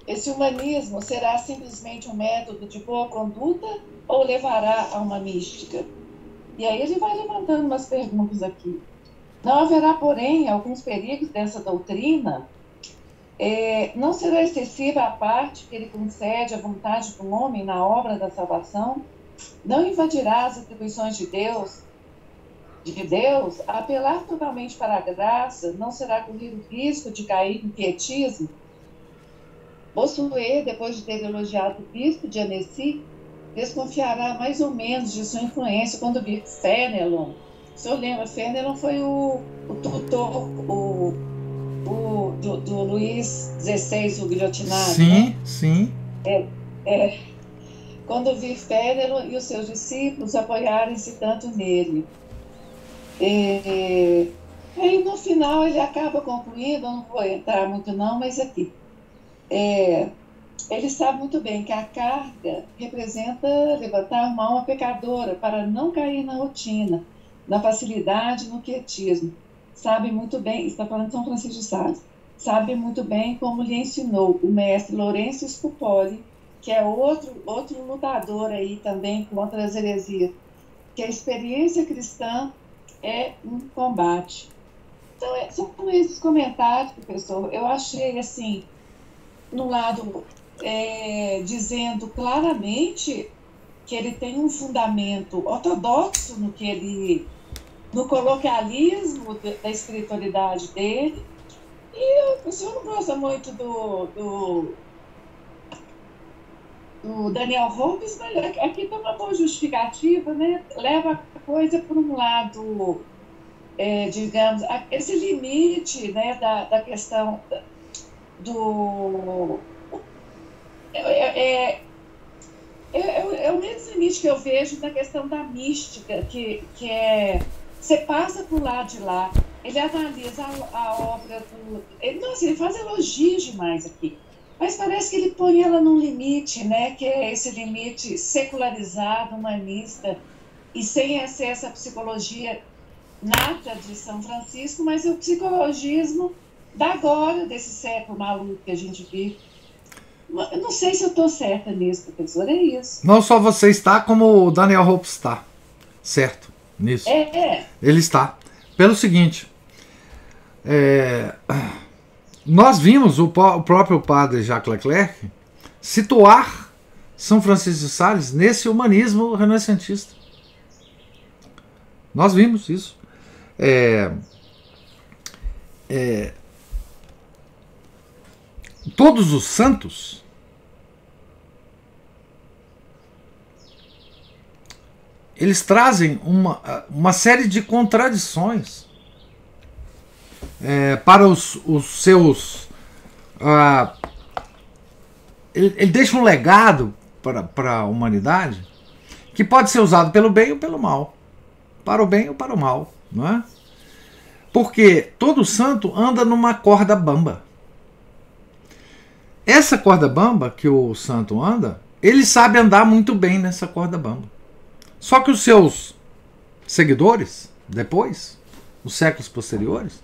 Esse humanismo será simplesmente um método de boa conduta ou levará a uma mística? E aí ele vai levantando umas perguntas aqui. Não haverá, porém, alguns perigos dessa doutrina? Não será excessiva a parte que ele concede à vontade do homem na obra da salvação? Não invadirá as atribuições de Deus? Apelar totalmente para a graça não será corrido o risco de cair em pietismo? Bossuet, depois de ter elogiado o bispo de Annecy, desconfiará mais ou menos de sua influência quando vir Fénelon. O senhor lembra, Fénelon foi o tutor do Luís XVI, o guilhotinado, sim, né? Sim. Quando vir Fénelon e os seus discípulos apoiarem-se tanto nele. Aí no final ele acaba concluindo, eu não vou entrar muito não, mas aqui. Ele sabe muito bem que a carga representa levantar uma alma pecadora para não cair na rotina, na facilidade, no quietismo. Sabe muito bem, está falando de São Francisco de Sales, sabe muito bem como lhe ensinou o mestre Lourenço Scupoli, que é outro lutador aí também contra as heresias, que a experiência cristã é um combate. Então, são esses comentários, professor. Eu achei, assim, no lado dizendo claramente que ele tem um fundamento ortodoxo no coloquialismo da espiritualidade dele. E o senhor não gosta muito do Daniel Holmes, mas aqui tem uma boa justificativa, né? Leva a coisa por um lado, digamos, esse limite, né, da questão do... É o mesmo limite que eu vejo na questão da mística, que você passa para o lado de lá, ele analisa a obra ele faz elogios demais aqui, mas parece que ele põe ela num limite, né, que é esse limite secularizado, humanista, e sem acesso à psicologia nata de São Francisco, mas o psicologismo da agora, desse século maluco que a gente vive. Eu não sei se eu estou certa nisso, professor, é isso. Não só você está, como o Daniel Hope está certo nisso. Ele está. Pelo seguinte, nós vimos o próprio padre Jacques Leclerc situar São Francisco de Sales nesse humanismo renascentista. Nós vimos isso. Todos os santos eles trazem uma série de contradições para os seus... ele deixa um legado para a humanidade que pode ser usado pelo bem ou pelo mal, para o bem ou para o mal, não é? Porque todo santo anda numa corda bamba. Essa corda bamba que o santo anda, ele sabe andar muito bem nessa corda bamba. Só que os seus seguidores, depois, os séculos posteriores,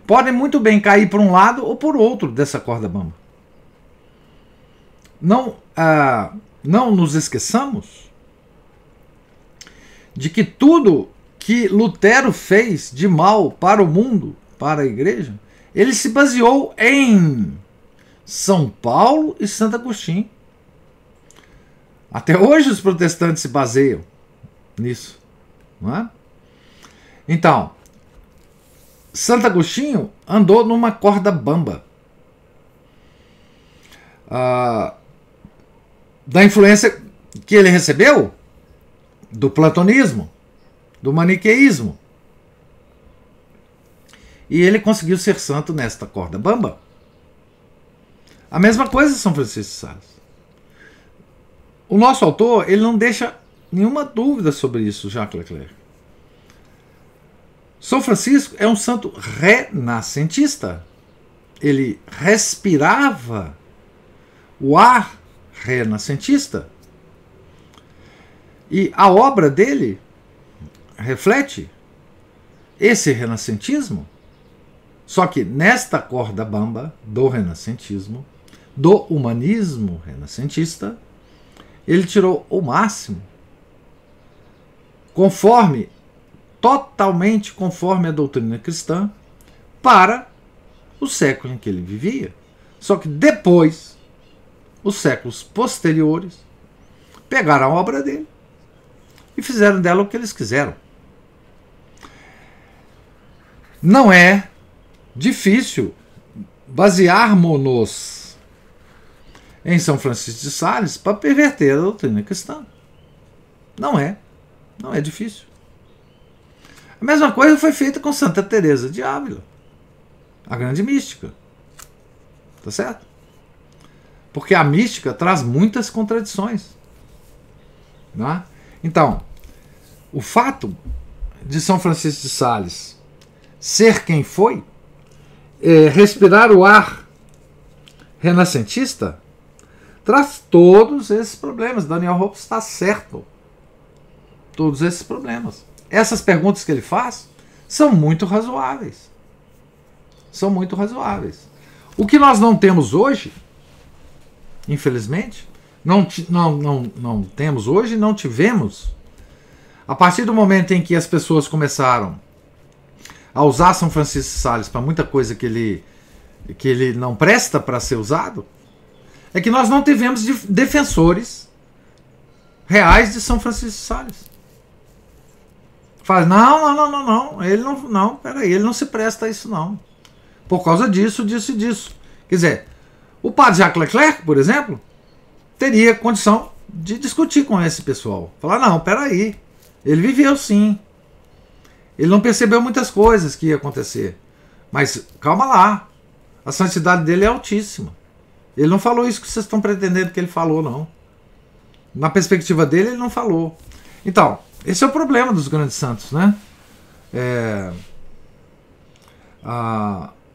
podem muito bem cair por um lado ou por outro dessa corda bamba. Não nos esqueçamos de que tudo que Lutero fez de mal para o mundo, para a igreja, ele se baseou em São Paulo e Santo Agostinho. Até hoje os protestantes se baseiam nisso, não é? Então, Santo Agostinho andou numa corda bamba da influência que ele recebeu do platonismo, do maniqueísmo, e ele conseguiu ser santo nesta corda bamba. A mesma coisa São Francisco de Sales. O nosso autor, ele não deixa nenhuma dúvida sobre isso, Jacques Leclerc. São Francisco é um santo renascentista. Ele respirava o ar renascentista. E a obra dele reflete esse renascentismo. Só que nesta corda bamba do renascentismo, do humanismo renascentista, ele tirou o máximo, totalmente conforme a doutrina cristã, para o século em que ele vivia. Só que depois, os séculos posteriores pegaram a obra dele e fizeram dela o que eles quiseram. Não é difícil basearmos-nos em São Francisco de Sales para perverter a doutrina cristã. Não é difícil. A mesma coisa foi feita com Santa Teresa de Ávila, a grande mística. Tá certo? Porque a mística traz muitas contradições. Não é? Então, o fato de São Francisco de Sales ser quem foi, respirar o ar renascentista, traz todos esses problemas. Daniel Hope está certo. Todos esses problemas. Essas perguntas que ele faz são muito razoáveis. São muito razoáveis. O que nós não temos hoje, infelizmente, não temos hoje, não tivemos, a partir do momento em que as pessoas começaram a usar São Francisco de Sales para muita coisa que ele não presta para ser usado, é que nós não tivemos defensores reais de São Francisco de Sales. Fala, não, peraí, ele não se presta a isso não. Por causa disso, disso e disso. Quer dizer, o padre Jacques Leclerc, por exemplo, teria condição de discutir com esse pessoal. Falar, não, peraí, ele viveu sim. Ele não percebeu muitas coisas que ia acontecer. Mas calma lá, a santidade dele é altíssima. Ele não falou isso que vocês estão pretendendo que ele falou, não. Na perspectiva dele, ele não falou. Então, esse é o problema dos grandes santos, né?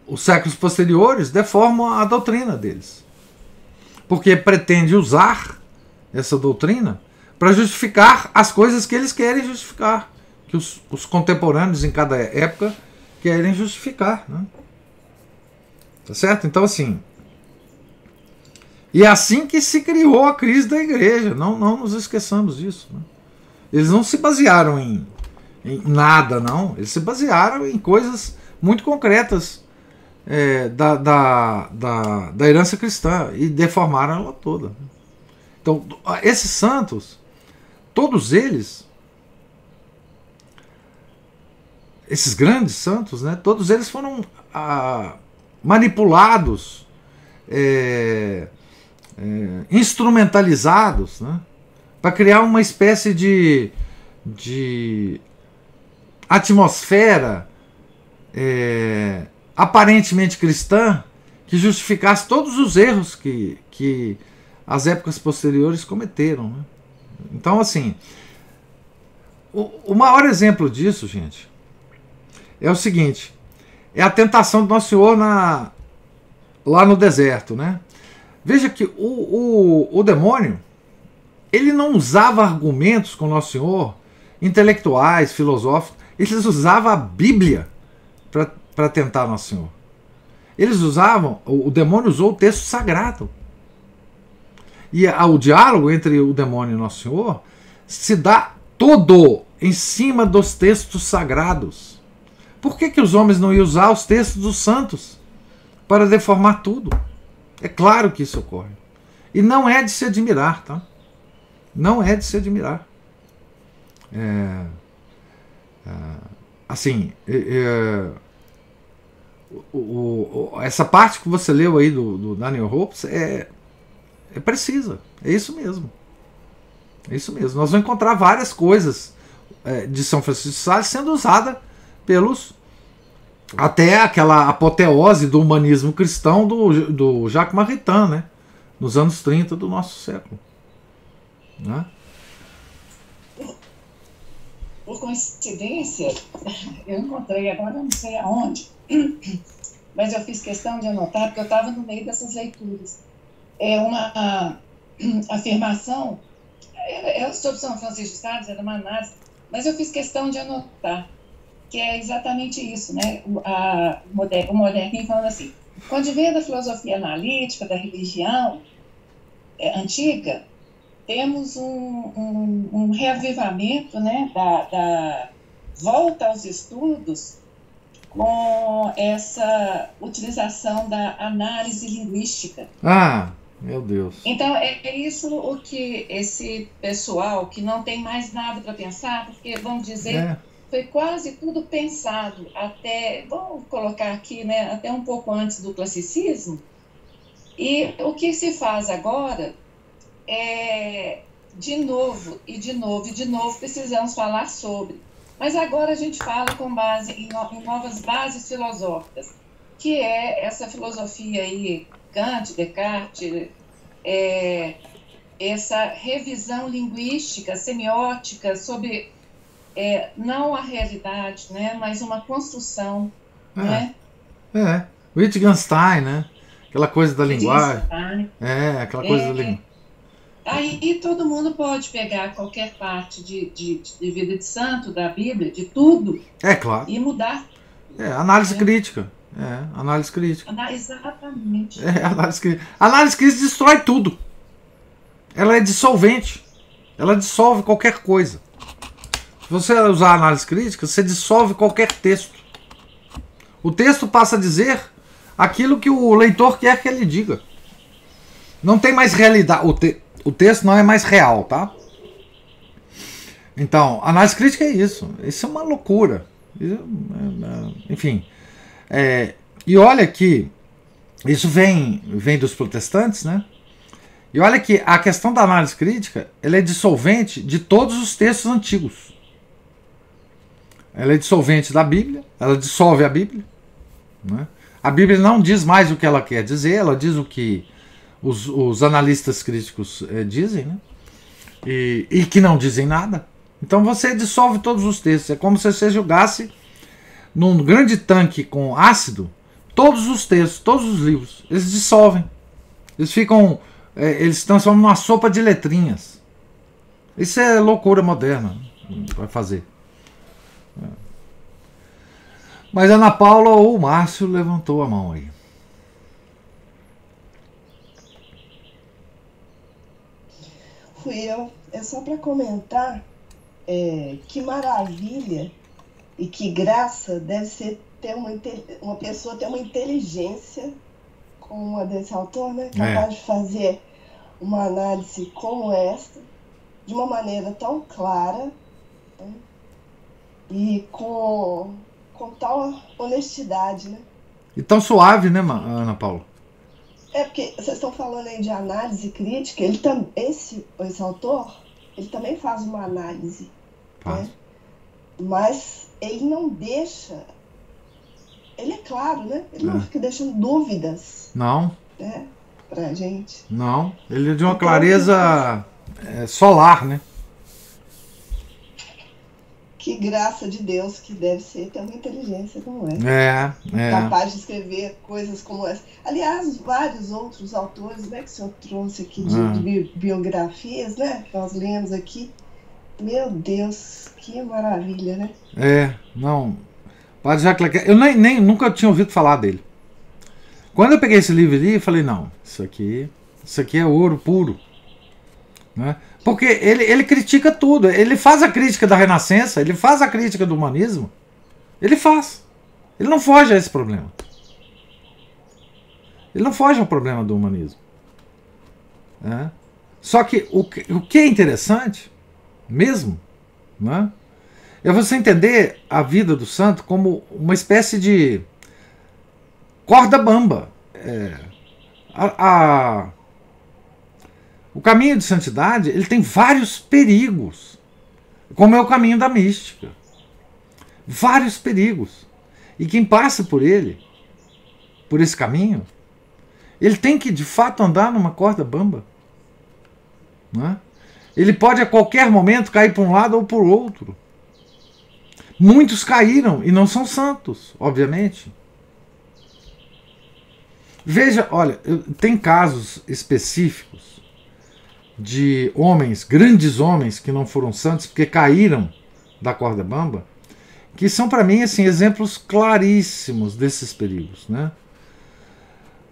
Os séculos posteriores deformam a doutrina deles. Porque pretende usar essa doutrina para justificar as coisas que eles querem justificar. Que os contemporâneos em cada época querem justificar, né? Tá certo? Então, assim... E é assim que se criou a crise da igreja. Não nos esqueçamos disso, né? Eles não se basearam em nada, não. Eles se basearam em coisas muito concretas da herança cristã e deformaram ela toda. Então, esses santos, todos eles, esses grandes santos, né, todos eles foram manipulados, instrumentalizados, né, para criar uma espécie de atmosfera aparentemente cristã que justificasse todos os erros que as épocas posteriores cometeram, né? Então, assim, o maior exemplo disso, gente, é o seguinte: é a tentação do Nosso Senhor lá no deserto, né? Veja que o demônio, ele não usava argumentos com Nosso Senhor, intelectuais, filosóficos, eles usavam a Bíblia para tentar Nosso Senhor. Eles usavam, o demônio usou o texto sagrado. E o diálogo entre o demônio e Nosso Senhor se dá todo em cima dos textos sagrados. Por que os homens não iam usar os textos dos santos para deformar tudo? É claro que isso ocorre. E não é de se admirar, tá? Não é de se admirar. Assim, essa parte que você leu aí do Daniel Hope é precisa. É isso mesmo. É isso mesmo. Nós vamos encontrar várias coisas de São Francisco de Sales sendo usada até aquela apoteose do humanismo cristão do Jacques Maritain, né? Nos anos 30 do nosso século. Né? Por coincidência, eu encontrei agora, não sei aonde, mas eu fiz questão de anotar, porque eu estava no meio dessas leituras. É uma afirmação, sobre São Francisco de Sales, era uma análise, mas eu fiz questão de anotar, que é exatamente isso, né? O Moderninho falando assim: com o advento da filosofia analítica, da religião antiga, temos um reavivamento, né, da volta aos estudos com essa utilização da análise linguística. Meu Deus. Então, é isso o que esse pessoal que não tem mais nada para pensar, porque, vamos dizer, foi quase tudo pensado, até, vamos colocar aqui, né, até um pouco antes do classicismo, e o que se faz agora de novo, precisamos falar sobre. Mas agora a gente fala com base em novas bases filosóficas, que é essa filosofia aí, Kant, Descartes, essa revisão linguística, semiótica, sobre não a realidade, né, mas uma construção. Né? Wittgenstein, né? aquela coisa da linguagem. instantâneo. Aquela coisa da linguagem. Aí todo mundo pode pegar qualquer parte de vida de santo, da Bíblia, de tudo, Claro. e mudar. Análise crítica. Análise crítica. Exatamente. Análise crítica. Análise crítica destrói tudo. Ela é dissolvente. Ela dissolve qualquer coisa. Se você usar análise crítica, você dissolve qualquer texto. O texto passa a dizer aquilo que o leitor quer que ele diga. Não tem mais realidade. O texto não é mais real, tá? Então, análise crítica é isso. Isso é uma loucura. Enfim. E olha que isso vem dos protestantes, né? E olha que a questão da análise crítica, ela é dissolvente de todos os textos antigos. Ela é dissolvente da Bíblia, ela dissolve a Bíblia, né? A Bíblia não diz mais o que ela quer dizer, ela diz o que os analistas críticos dizem, né? E que não dizem nada. Então você dissolve todos os textos. É como se você jogasse num grande tanque com ácido todos os textos, todos os livros. Eles dissolvem. Eles ficam... eles se transformam numa sopa de letrinhas. Isso é loucura moderna. Vai fazer. Mas a Ana Paula ou o Márcio levantou a mão aí. Fui eu. É só para comentar que maravilha e que graça deve ser ter uma pessoa ter uma inteligência como a desse autor, né? Capaz de fazer uma análise como esta, de uma maneira tão clara, né? E com tal honestidade, né? E tão suave, né, Ana Paula? Porque vocês estão falando aí de análise crítica, esse autor, ele também faz uma análise, né? Mas ele não deixa, ele é claro, né? Ele não fica deixando dúvidas. Não. Né, pra gente. Não, ele é de uma clareza solar, né? Que graça de Deus que deve ser ter uma inteligência como essa. Capaz de escrever coisas como essa. Aliás, vários outros autores, né, que o senhor trouxe aqui de biografias, né, que nós lemos aqui. Meu Deus, que maravilha, né? Não. Padre Jacques Leclerc, eu nunca tinha ouvido falar dele. Quando eu peguei esse livro ali, eu falei, não, isso aqui é ouro puro. Né? Porque ele critica tudo. Ele faz a crítica da Renascença, ele faz a crítica do humanismo. Ele faz. Ele não foge a esse problema. Ele não foge ao problema do humanismo. Né? Só que o que é interessante, mesmo, né, é você entender a vida do santo como uma espécie de corda bamba. O caminho de santidade, ele tem vários perigos, como é o caminho da mística. Vários perigos. E quem passa por esse caminho, ele tem que de fato andar numa corda bamba. Né? Ele pode a qualquer momento cair para um lado ou para o outro. Muitos caíram e não são santos, obviamente. Veja, olha, tem casos específicos de homens, grandes homens que não foram santos porque caíram da corda bamba, que são para mim assim exemplos claríssimos desses perigos, né?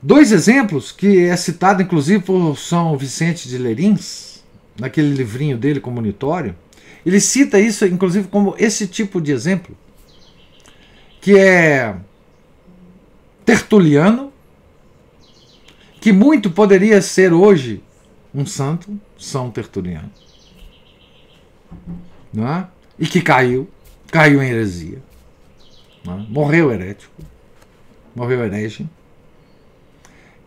Dois exemplos que é citado inclusive por São Vicente de Lérins, naquele livrinho dele comunitório. Ele cita isso inclusive como esse tipo de exemplo, que é Tertuliano, que muito poderia ser hoje um santo, São Tertuliano, não é? E que caiu em heresia, não é? Morreu herético, morreu herege.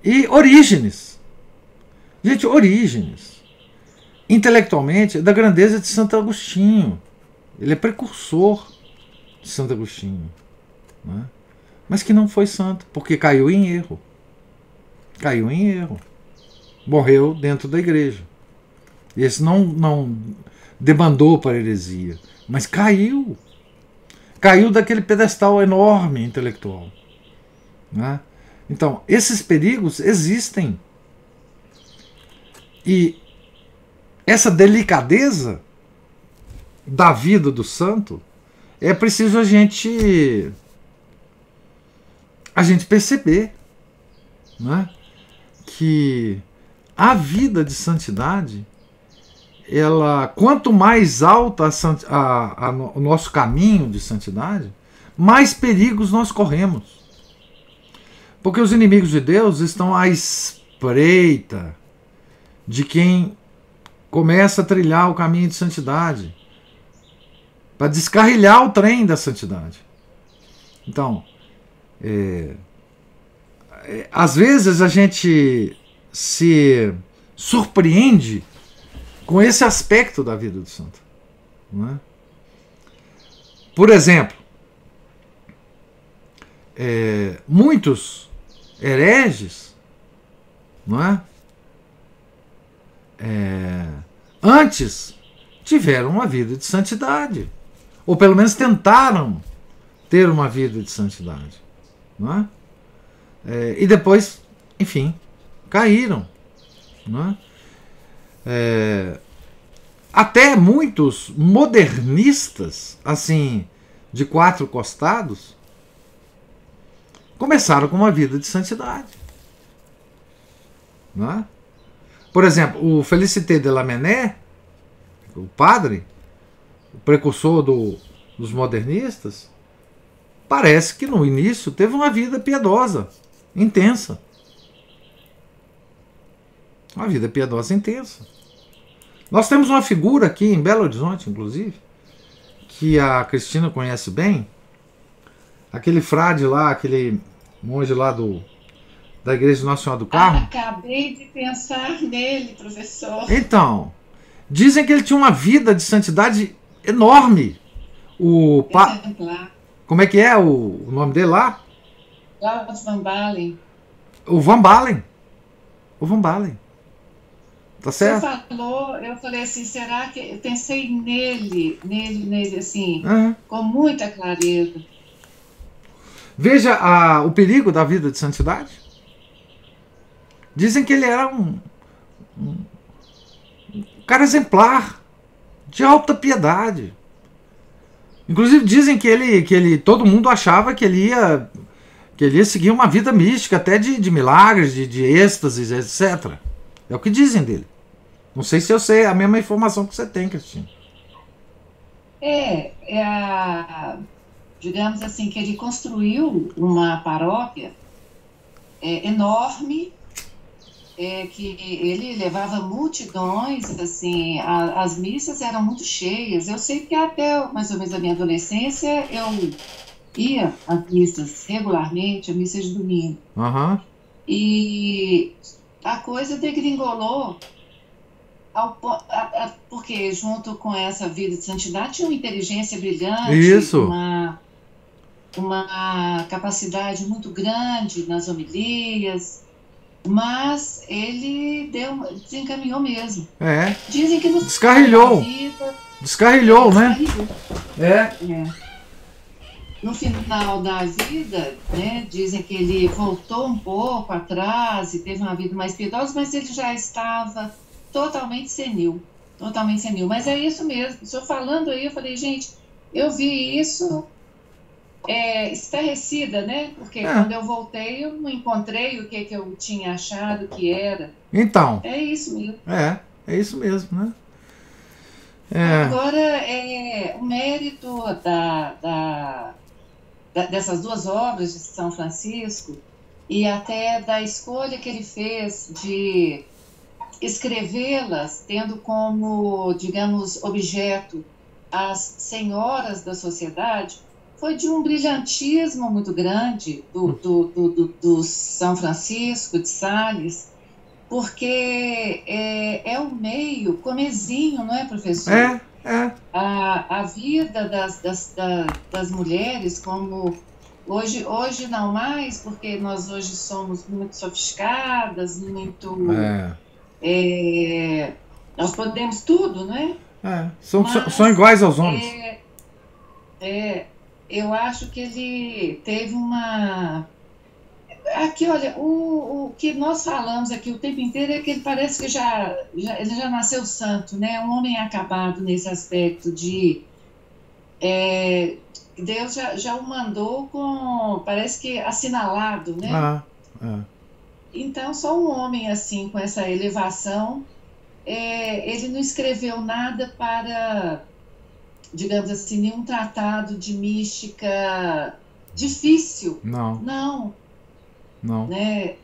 E Orígenes, gente, Orígenes, intelectualmente, é da grandeza de Santo Agostinho, ele é precursor de Santo Agostinho, não é? Mas que não foi santo, porque caiu em erro. Morreu dentro da igreja. Esse não debandou para a heresia, mas caiu daquele pedestal enorme intelectual, né? Então, esses perigos existem. E essa delicadeza da vida do santo é preciso a gente perceber, né? Que a vida de santidade, ela, quanto mais alta o nosso caminho de santidade, mais perigos nós corremos. Porque os inimigos de Deus estão à espreita de quem começa a trilhar o caminho de santidade, para descarrilhar o trem da santidade. Então, às vezes a gente se surpreende com esse aspecto da vida do santo, não é? Por exemplo, muitos hereges, não é? Antes tiveram uma vida de santidade, ou pelo menos tentaram ter uma vida de santidade, não é? E depois, enfim, caíram, não é? Até muitos modernistas, assim, de 4 costados, começaram com uma vida de santidade, não é? Por exemplo, o Félicité de Lamennais, o padre, o precursor dos modernistas, parece que no início teve uma vida piedosa, intensa. Uma vida piedosa intensa. Nós temos uma figura aqui em Belo Horizonte, inclusive, que a Cristina conhece bem, aquele frade lá, aquele monge lá da Igreja Nossa Senhora do Carmo. Acabei de pensar nele, professor. Então, dizem que ele tinha uma vida de santidade enorme. Como é que é o nome dele lá? Klaus Van Balen. O Van Balen. O Van Balen. Tá certo? Você falou, eu falei assim, será que... Eu pensei nele, assim, com muita clareza. Veja o perigo da vida de santidade. Dizem que ele era um cara exemplar, de alta piedade. Inclusive dizem que ele todo mundo achava que ele ia seguir uma vida mística, até de milagres, de êxtases, etc. É o que dizem dele. Não sei se eu sei a mesma informação que você tem, Cristina. Digamos assim, que ele construiu uma paróquia enorme, que ele levava multidões, assim, as missas eram muito cheias. Eu sei que até mais ou menos a minha adolescência eu ia às missas regularmente, a missa de domingo. Uhum. E a coisa degringolou, porque junto com essa vida de santidade tinha uma inteligência brilhante, isso, uma capacidade muito grande nas homilias, mas ele desencaminhou mesmo. Dizem que descarrilhou, né? No final da vida, né, dizem que ele voltou um pouco atrás e teve uma vida mais piedosa, mas ele já estava totalmente senil. Mas é isso mesmo. O senhor falando aí, eu falei, gente, eu vi isso estarrecida, né? Porque quando eu voltei, eu não encontrei o que eu tinha achado que era. Então. É isso mesmo. É isso mesmo, né? Agora, o mérito dessas duas obras de São Francisco e até da escolha que ele fez de escrevê-las tendo como, digamos, objeto as senhoras da sociedade, foi de um brilhantismo muito grande do São Francisco de Sales, porque é um meio comezinho, não é, professor? A vida das mulheres, como hoje não mais, porque nós hoje somos muito sofisticadas, muito... nós podemos tudo, não é? São iguais aos homens. Eu acho que ele teve uma... Aqui, olha, o que nós falamos aqui o tempo inteiro é que ele parece que ele já nasceu santo, né? Um homem acabado nesse aspecto de... Deus já o mandou com, parece que assinalado, né? Então, só um homem assim, com essa elevação, ele não escreveu nada para, digamos assim, nenhum tratado de mística difícil. Não. Né?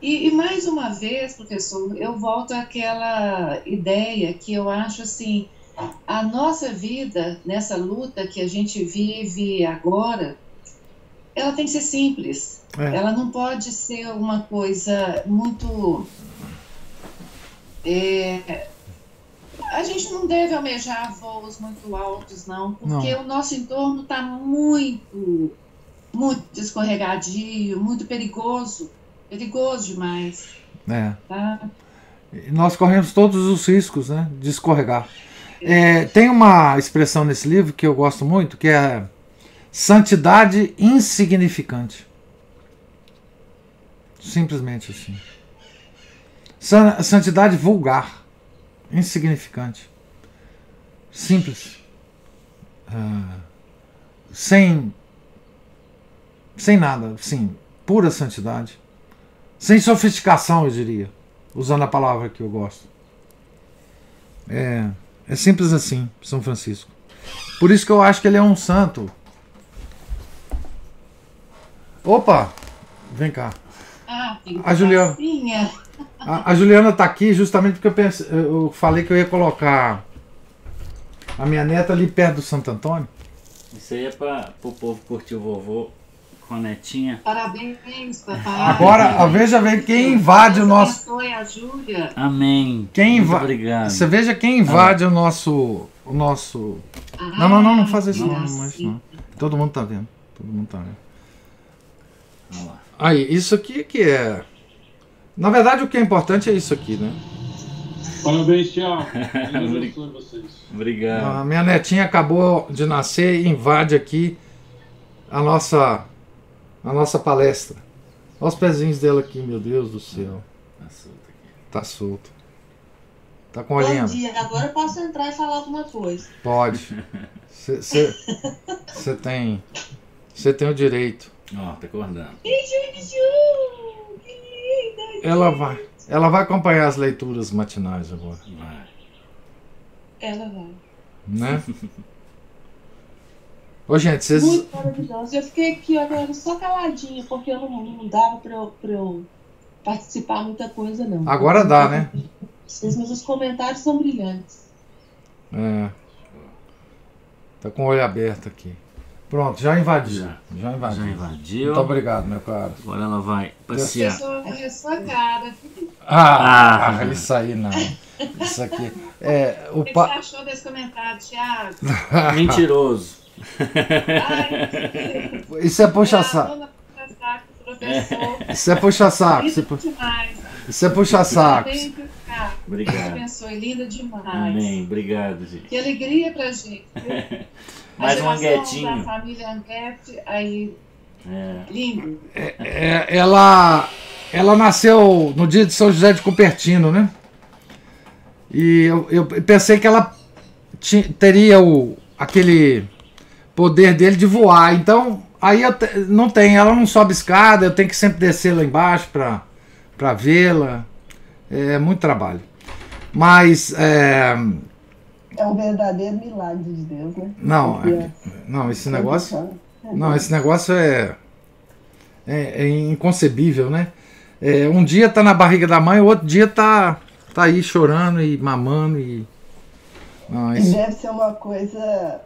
E mais uma vez, professor, eu volto àquela ideia que eu acho assim, a nossa vida, nessa luta que a gente vive agora, ela tem que ser simples. Ela não pode ser uma coisa muito... a gente não deve almejar voos muito altos, não, porque o nosso entorno está muito escorregadio, muito perigoso demais. Tá? Nós corremos todos os riscos, né, de escorregar. Tem uma expressão nesse livro que eu gosto muito, que é santidade insignificante. Simplesmente assim. Santidade vulgar, insignificante, simples, sem nada, sim, pura santidade, sem sofisticação, eu diria, usando a palavra que eu gosto. É simples assim, São Francisco. Por isso que eu acho que ele é um santo. Opa, vem cá. A Juliana. A Juliana está aqui justamente porque eu falei que eu ia colocar a minha neta ali perto do Santo Antônio. Isso aí é para o povo curtir o vovô com a netinha. Parabéns, papai. Agora, veja bem quem invade o nosso... Deus abençoe a Júlia. Amém. Muito obrigado. Você veja quem invade o nosso... Não faz isso não. Todo mundo está vendo. Vamos lá. Aí, isso aqui que é... Na verdade, o que é importante é isso aqui, né? Parabéns, Tiago. Vocês. Obrigado. A minha netinha acabou de nascer e invade aqui a nossa palestra. Olha os pezinhos dela aqui, meu Deus do céu. Tá solto. Tá com olhinho. Bom dia, agora eu posso entrar e falar alguma coisa. Pode. Você tem o direito. Tá acordando. Ela vai acompanhar as leituras matinais agora. Ela vai. Né? Ô, gente, vocês... Muito maravilhoso. Eu fiquei aqui agora só caladinha, porque não dava pra eu participar muita coisa, não. Agora dá, né? Mas os comentários são brilhantes. Tá com o olho aberto aqui. Pronto, já invadiu. Já invadiu. Muito obrado, meu caro. Agora ela vai passear. É sua cara. Isso aí não. Isso aqui. O que você achou desse comentário, Thiago? Mentiroso. Isso é puxa-saco. Isso é puxa-saco. Isso é puxa-saco. Obrigado. Deus abençoe, linda demais. Amém. Obrigado, gente. Que alegria pra gente. Mais um Anguetinho. Da família Anguete, aí, lindo. Ela nasceu no dia de São José de Cupertino, né? E eu pensei que ela teria aquele poder dele de voar. Então, aí não tem, ela não sobe escada, eu tenho que sempre descer lá embaixo para vê-la. É muito trabalho. Mas... É um verdadeiro milagre de Deus, né? Não, esse negócio... Não, esse negócio é inconcebível, né? Um dia tá na barriga da mãe, o outro dia tá aí chorando e mamando e... Deve ser uma coisa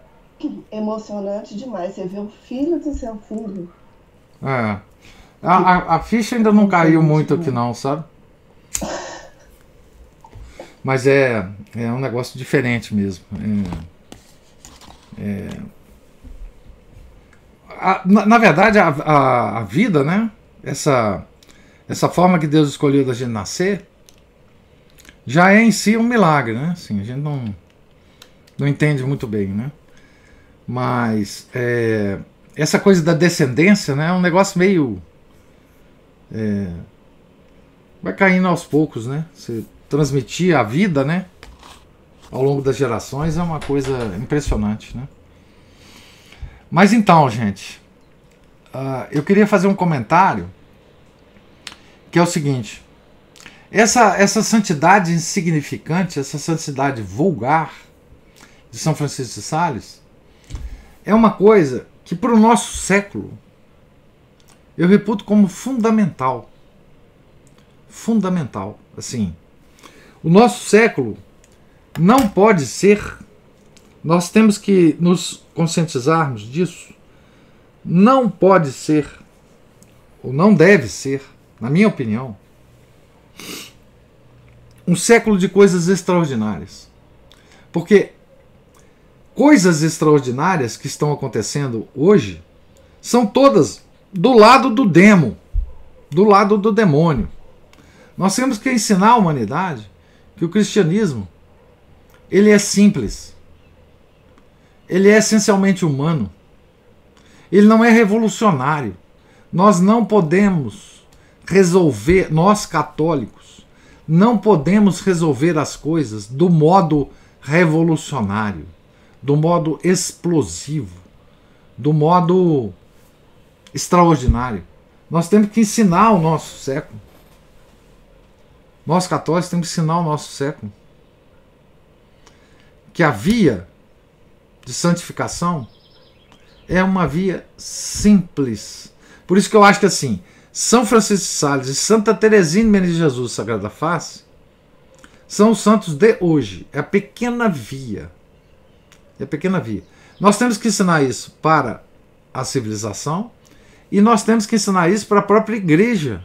emocionante demais. Você vê o filho do seu filho. A ficha ainda não caiu muito aqui não, sabe? Mas é um negócio diferente mesmo. Na verdade, a vida, né? Essa forma que Deus escolheu da gente nascer já é em si um milagre, né? Assim, a gente não entende muito bem, né? Mas essa coisa da descendência, né? É um negócio meio vai caindo aos poucos, né? Você transmitir a vida, né, ao longo das gerações é uma coisa impressionante, né? Mas então, gente, eu queria fazer um comentário que é o seguinte: essa santidade insignificante, essa santidade vulgar de São Francisco de Sales é uma coisa que para o nosso século eu reputo como fundamental. Fundamental. Assim, o nosso século não pode ser, nós temos que nos conscientizarmos disso, não pode ser, ou não deve ser, na minha opinião, um século de coisas extraordinárias. Porque coisas extraordinárias que estão acontecendo hoje são todas do lado do demo, do lado do demônio. Nós temos que ensinar a humanidade que o cristianismo, ele é simples, ele é essencialmente humano, ele não é revolucionário. Nós não podemos resolver, nós católicos, não podemos resolver as coisas do modo revolucionário, do modo explosivo, do modo extraordinário. Nós temos que ensinar o nosso século. Nós católicos temos que ensinar o nosso século que a via de santificação é uma via simples. Por isso que eu acho que assim, São Francisco de Sales e Santa Teresinha de Menezes de Jesus Sagrada Face são os santos de hoje. É a pequena via. É a pequena via. Nós temos que ensinar isso para a civilização e nós temos que ensinar isso para a própria igreja.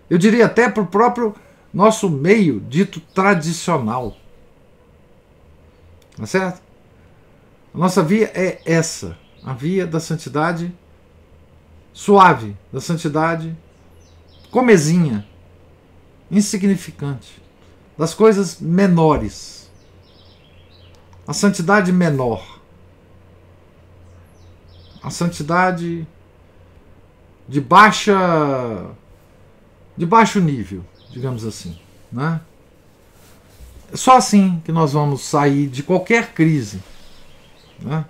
Eu diria até para o próprio nosso meio dito tradicional. Tá certo? A nossa via é essa, a via da santidade suave, da santidade comezinha, insignificante, das coisas menores. A santidade menor. A santidade de baixo nível, digamos assim, né? É só assim que nós vamos sair de qualquer crise, né?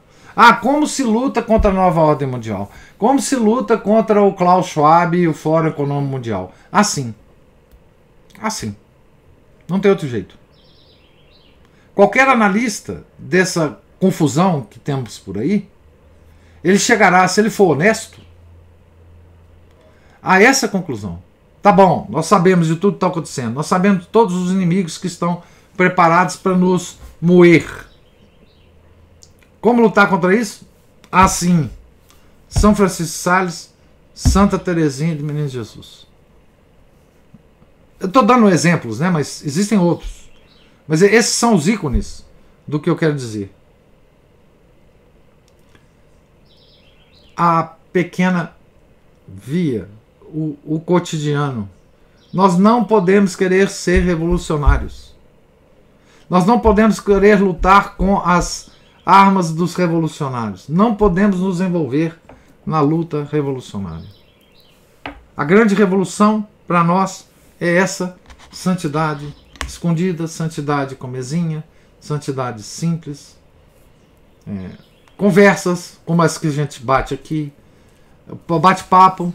Como se luta contra a nova ordem mundial? Como se luta contra o Klaus Schwab e o Fórum Econômico Mundial? Assim. Assim. Não tem outro jeito. Qualquer analista dessa confusão que temos por aí, ele chegará, se ele for honesto, a essa conclusão. Tá bom, nós sabemos de tudo que está acontecendo, nós sabemos de todos os inimigos que estão preparados para nos moer. Como lutar contra isso? Assim, São Francisco de Sales, Santa Teresinha de Menezes de Jesus. Eu estou dando exemplos, né? Mas existem outros. Mas esses são os ícones do que eu quero dizer. A pequena via, o cotidiano. Nós não podemos querer ser revolucionários. Nós não podemos querer lutar com as armas dos revolucionários. Não podemos nos envolver na luta revolucionária. A grande revolução para nós é essa santidade escondida, santidade comezinha, santidade simples, conversas como as que a gente bate aqui, bate-papo,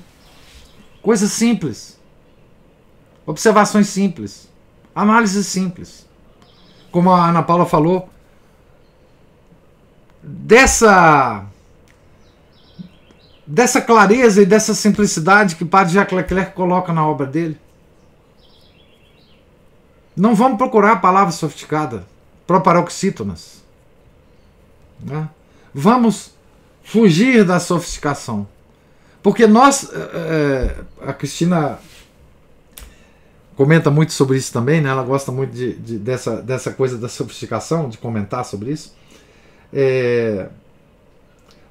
coisas simples, observações simples, análise simples. Como a Ana Paula falou, dessa clareza e dessa simplicidade que o Padre Jacques Leclerc coloca na obra dele. Não vamos procurar palavras sofisticadas, proparoxítonas, né? Vamos fugir da sofisticação. Porque nós, a Cristina comenta muito sobre isso também, né? Ela gosta muito dessa coisa da sofisticação, de comentar sobre isso.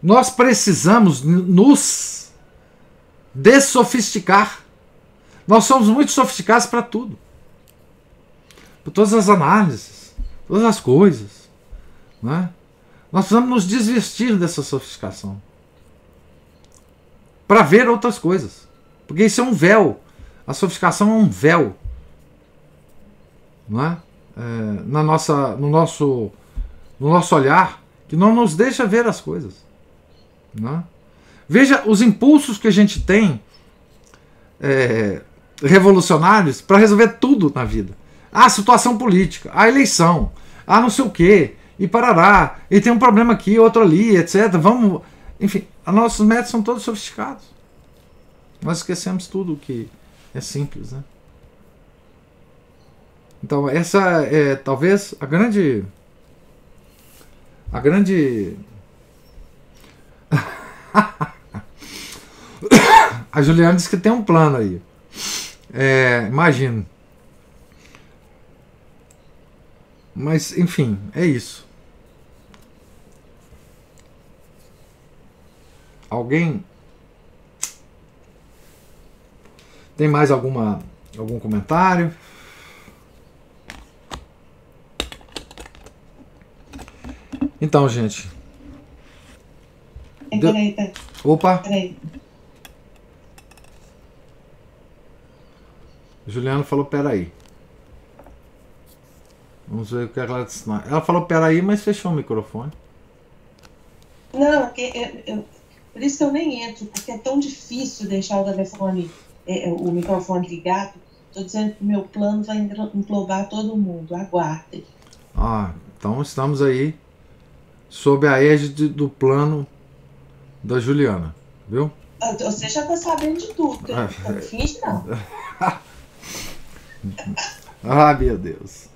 Nós precisamos nos dessofisticar. Nós somos muito sofisticados para tudo. Para todas as análises, todas as coisas, né? Nós precisamos nos desvestir dessa sofisticação para ver outras coisas, Porque isso é um véu. A sofisticação é um véu, não é? No nosso olhar, que não nos deixa ver as coisas. Não é? Veja os impulsos que a gente tem revolucionários para resolver tudo na vida. A situação política, a eleição, não sei o quê, e parará, e tem um problema aqui, outro ali, etc. Vamos, enfim, os nossos métodos são todos sofisticados. Nós esquecemos tudo que é simples, né? Então essa é talvez a grande a Juliana disse que tem um plano aí. Imagino. Mas, enfim, é isso. Alguém tem mais algum comentário? Então, gente. Peraí. Opa! Peraí. Juliana falou peraí. Vamos ver o que ela disse. Ela falou peraí, mas fechou o microfone. Não, por isso que eu nem entro, porque é tão difícil deixar o telefone, o microfone ligado. Estou dizendo que o meu plano vai englobar todo mundo. Aguardem. Então estamos aí sob a égide do plano da Juliana, viu? Você já está sabendo de tudo. Não finge, não. Meu Deus.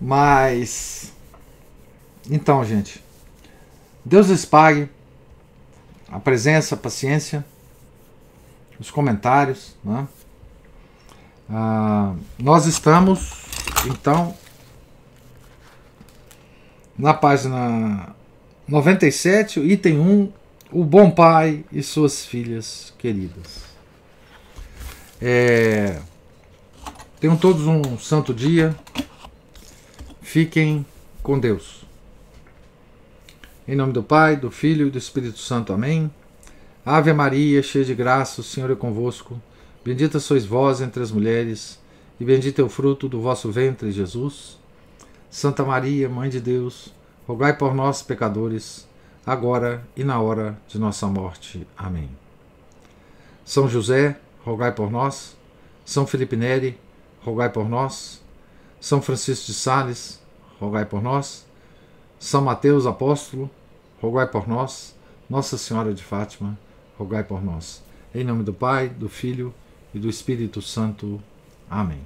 Mas então, gente, Deus lhes pague a presença, a paciência, os comentários, né? Nós estamos então na página 97, item 1, o bom pai e suas filhas queridas. Tenham todos um santo dia. Fiquem com Deus. Em nome do Pai, do Filho e do Espírito Santo. Amém. Ave Maria, cheia de graça, o Senhor é convosco. Bendita sois vós entre as mulheres, e bendito é o fruto do vosso ventre, Jesus. Santa Maria, Mãe de Deus, rogai por nós, pecadores, agora e na hora de nossa morte. Amém. São José, rogai por nós. São Felipe Neri, rogai por nós. São Francisco de Sales, rogai por nós. São Mateus Apóstolo, rogai por nós. Nossa Senhora de Fátima, rogai por nós. Em nome do Pai, do Filho e do Espírito Santo. Amém.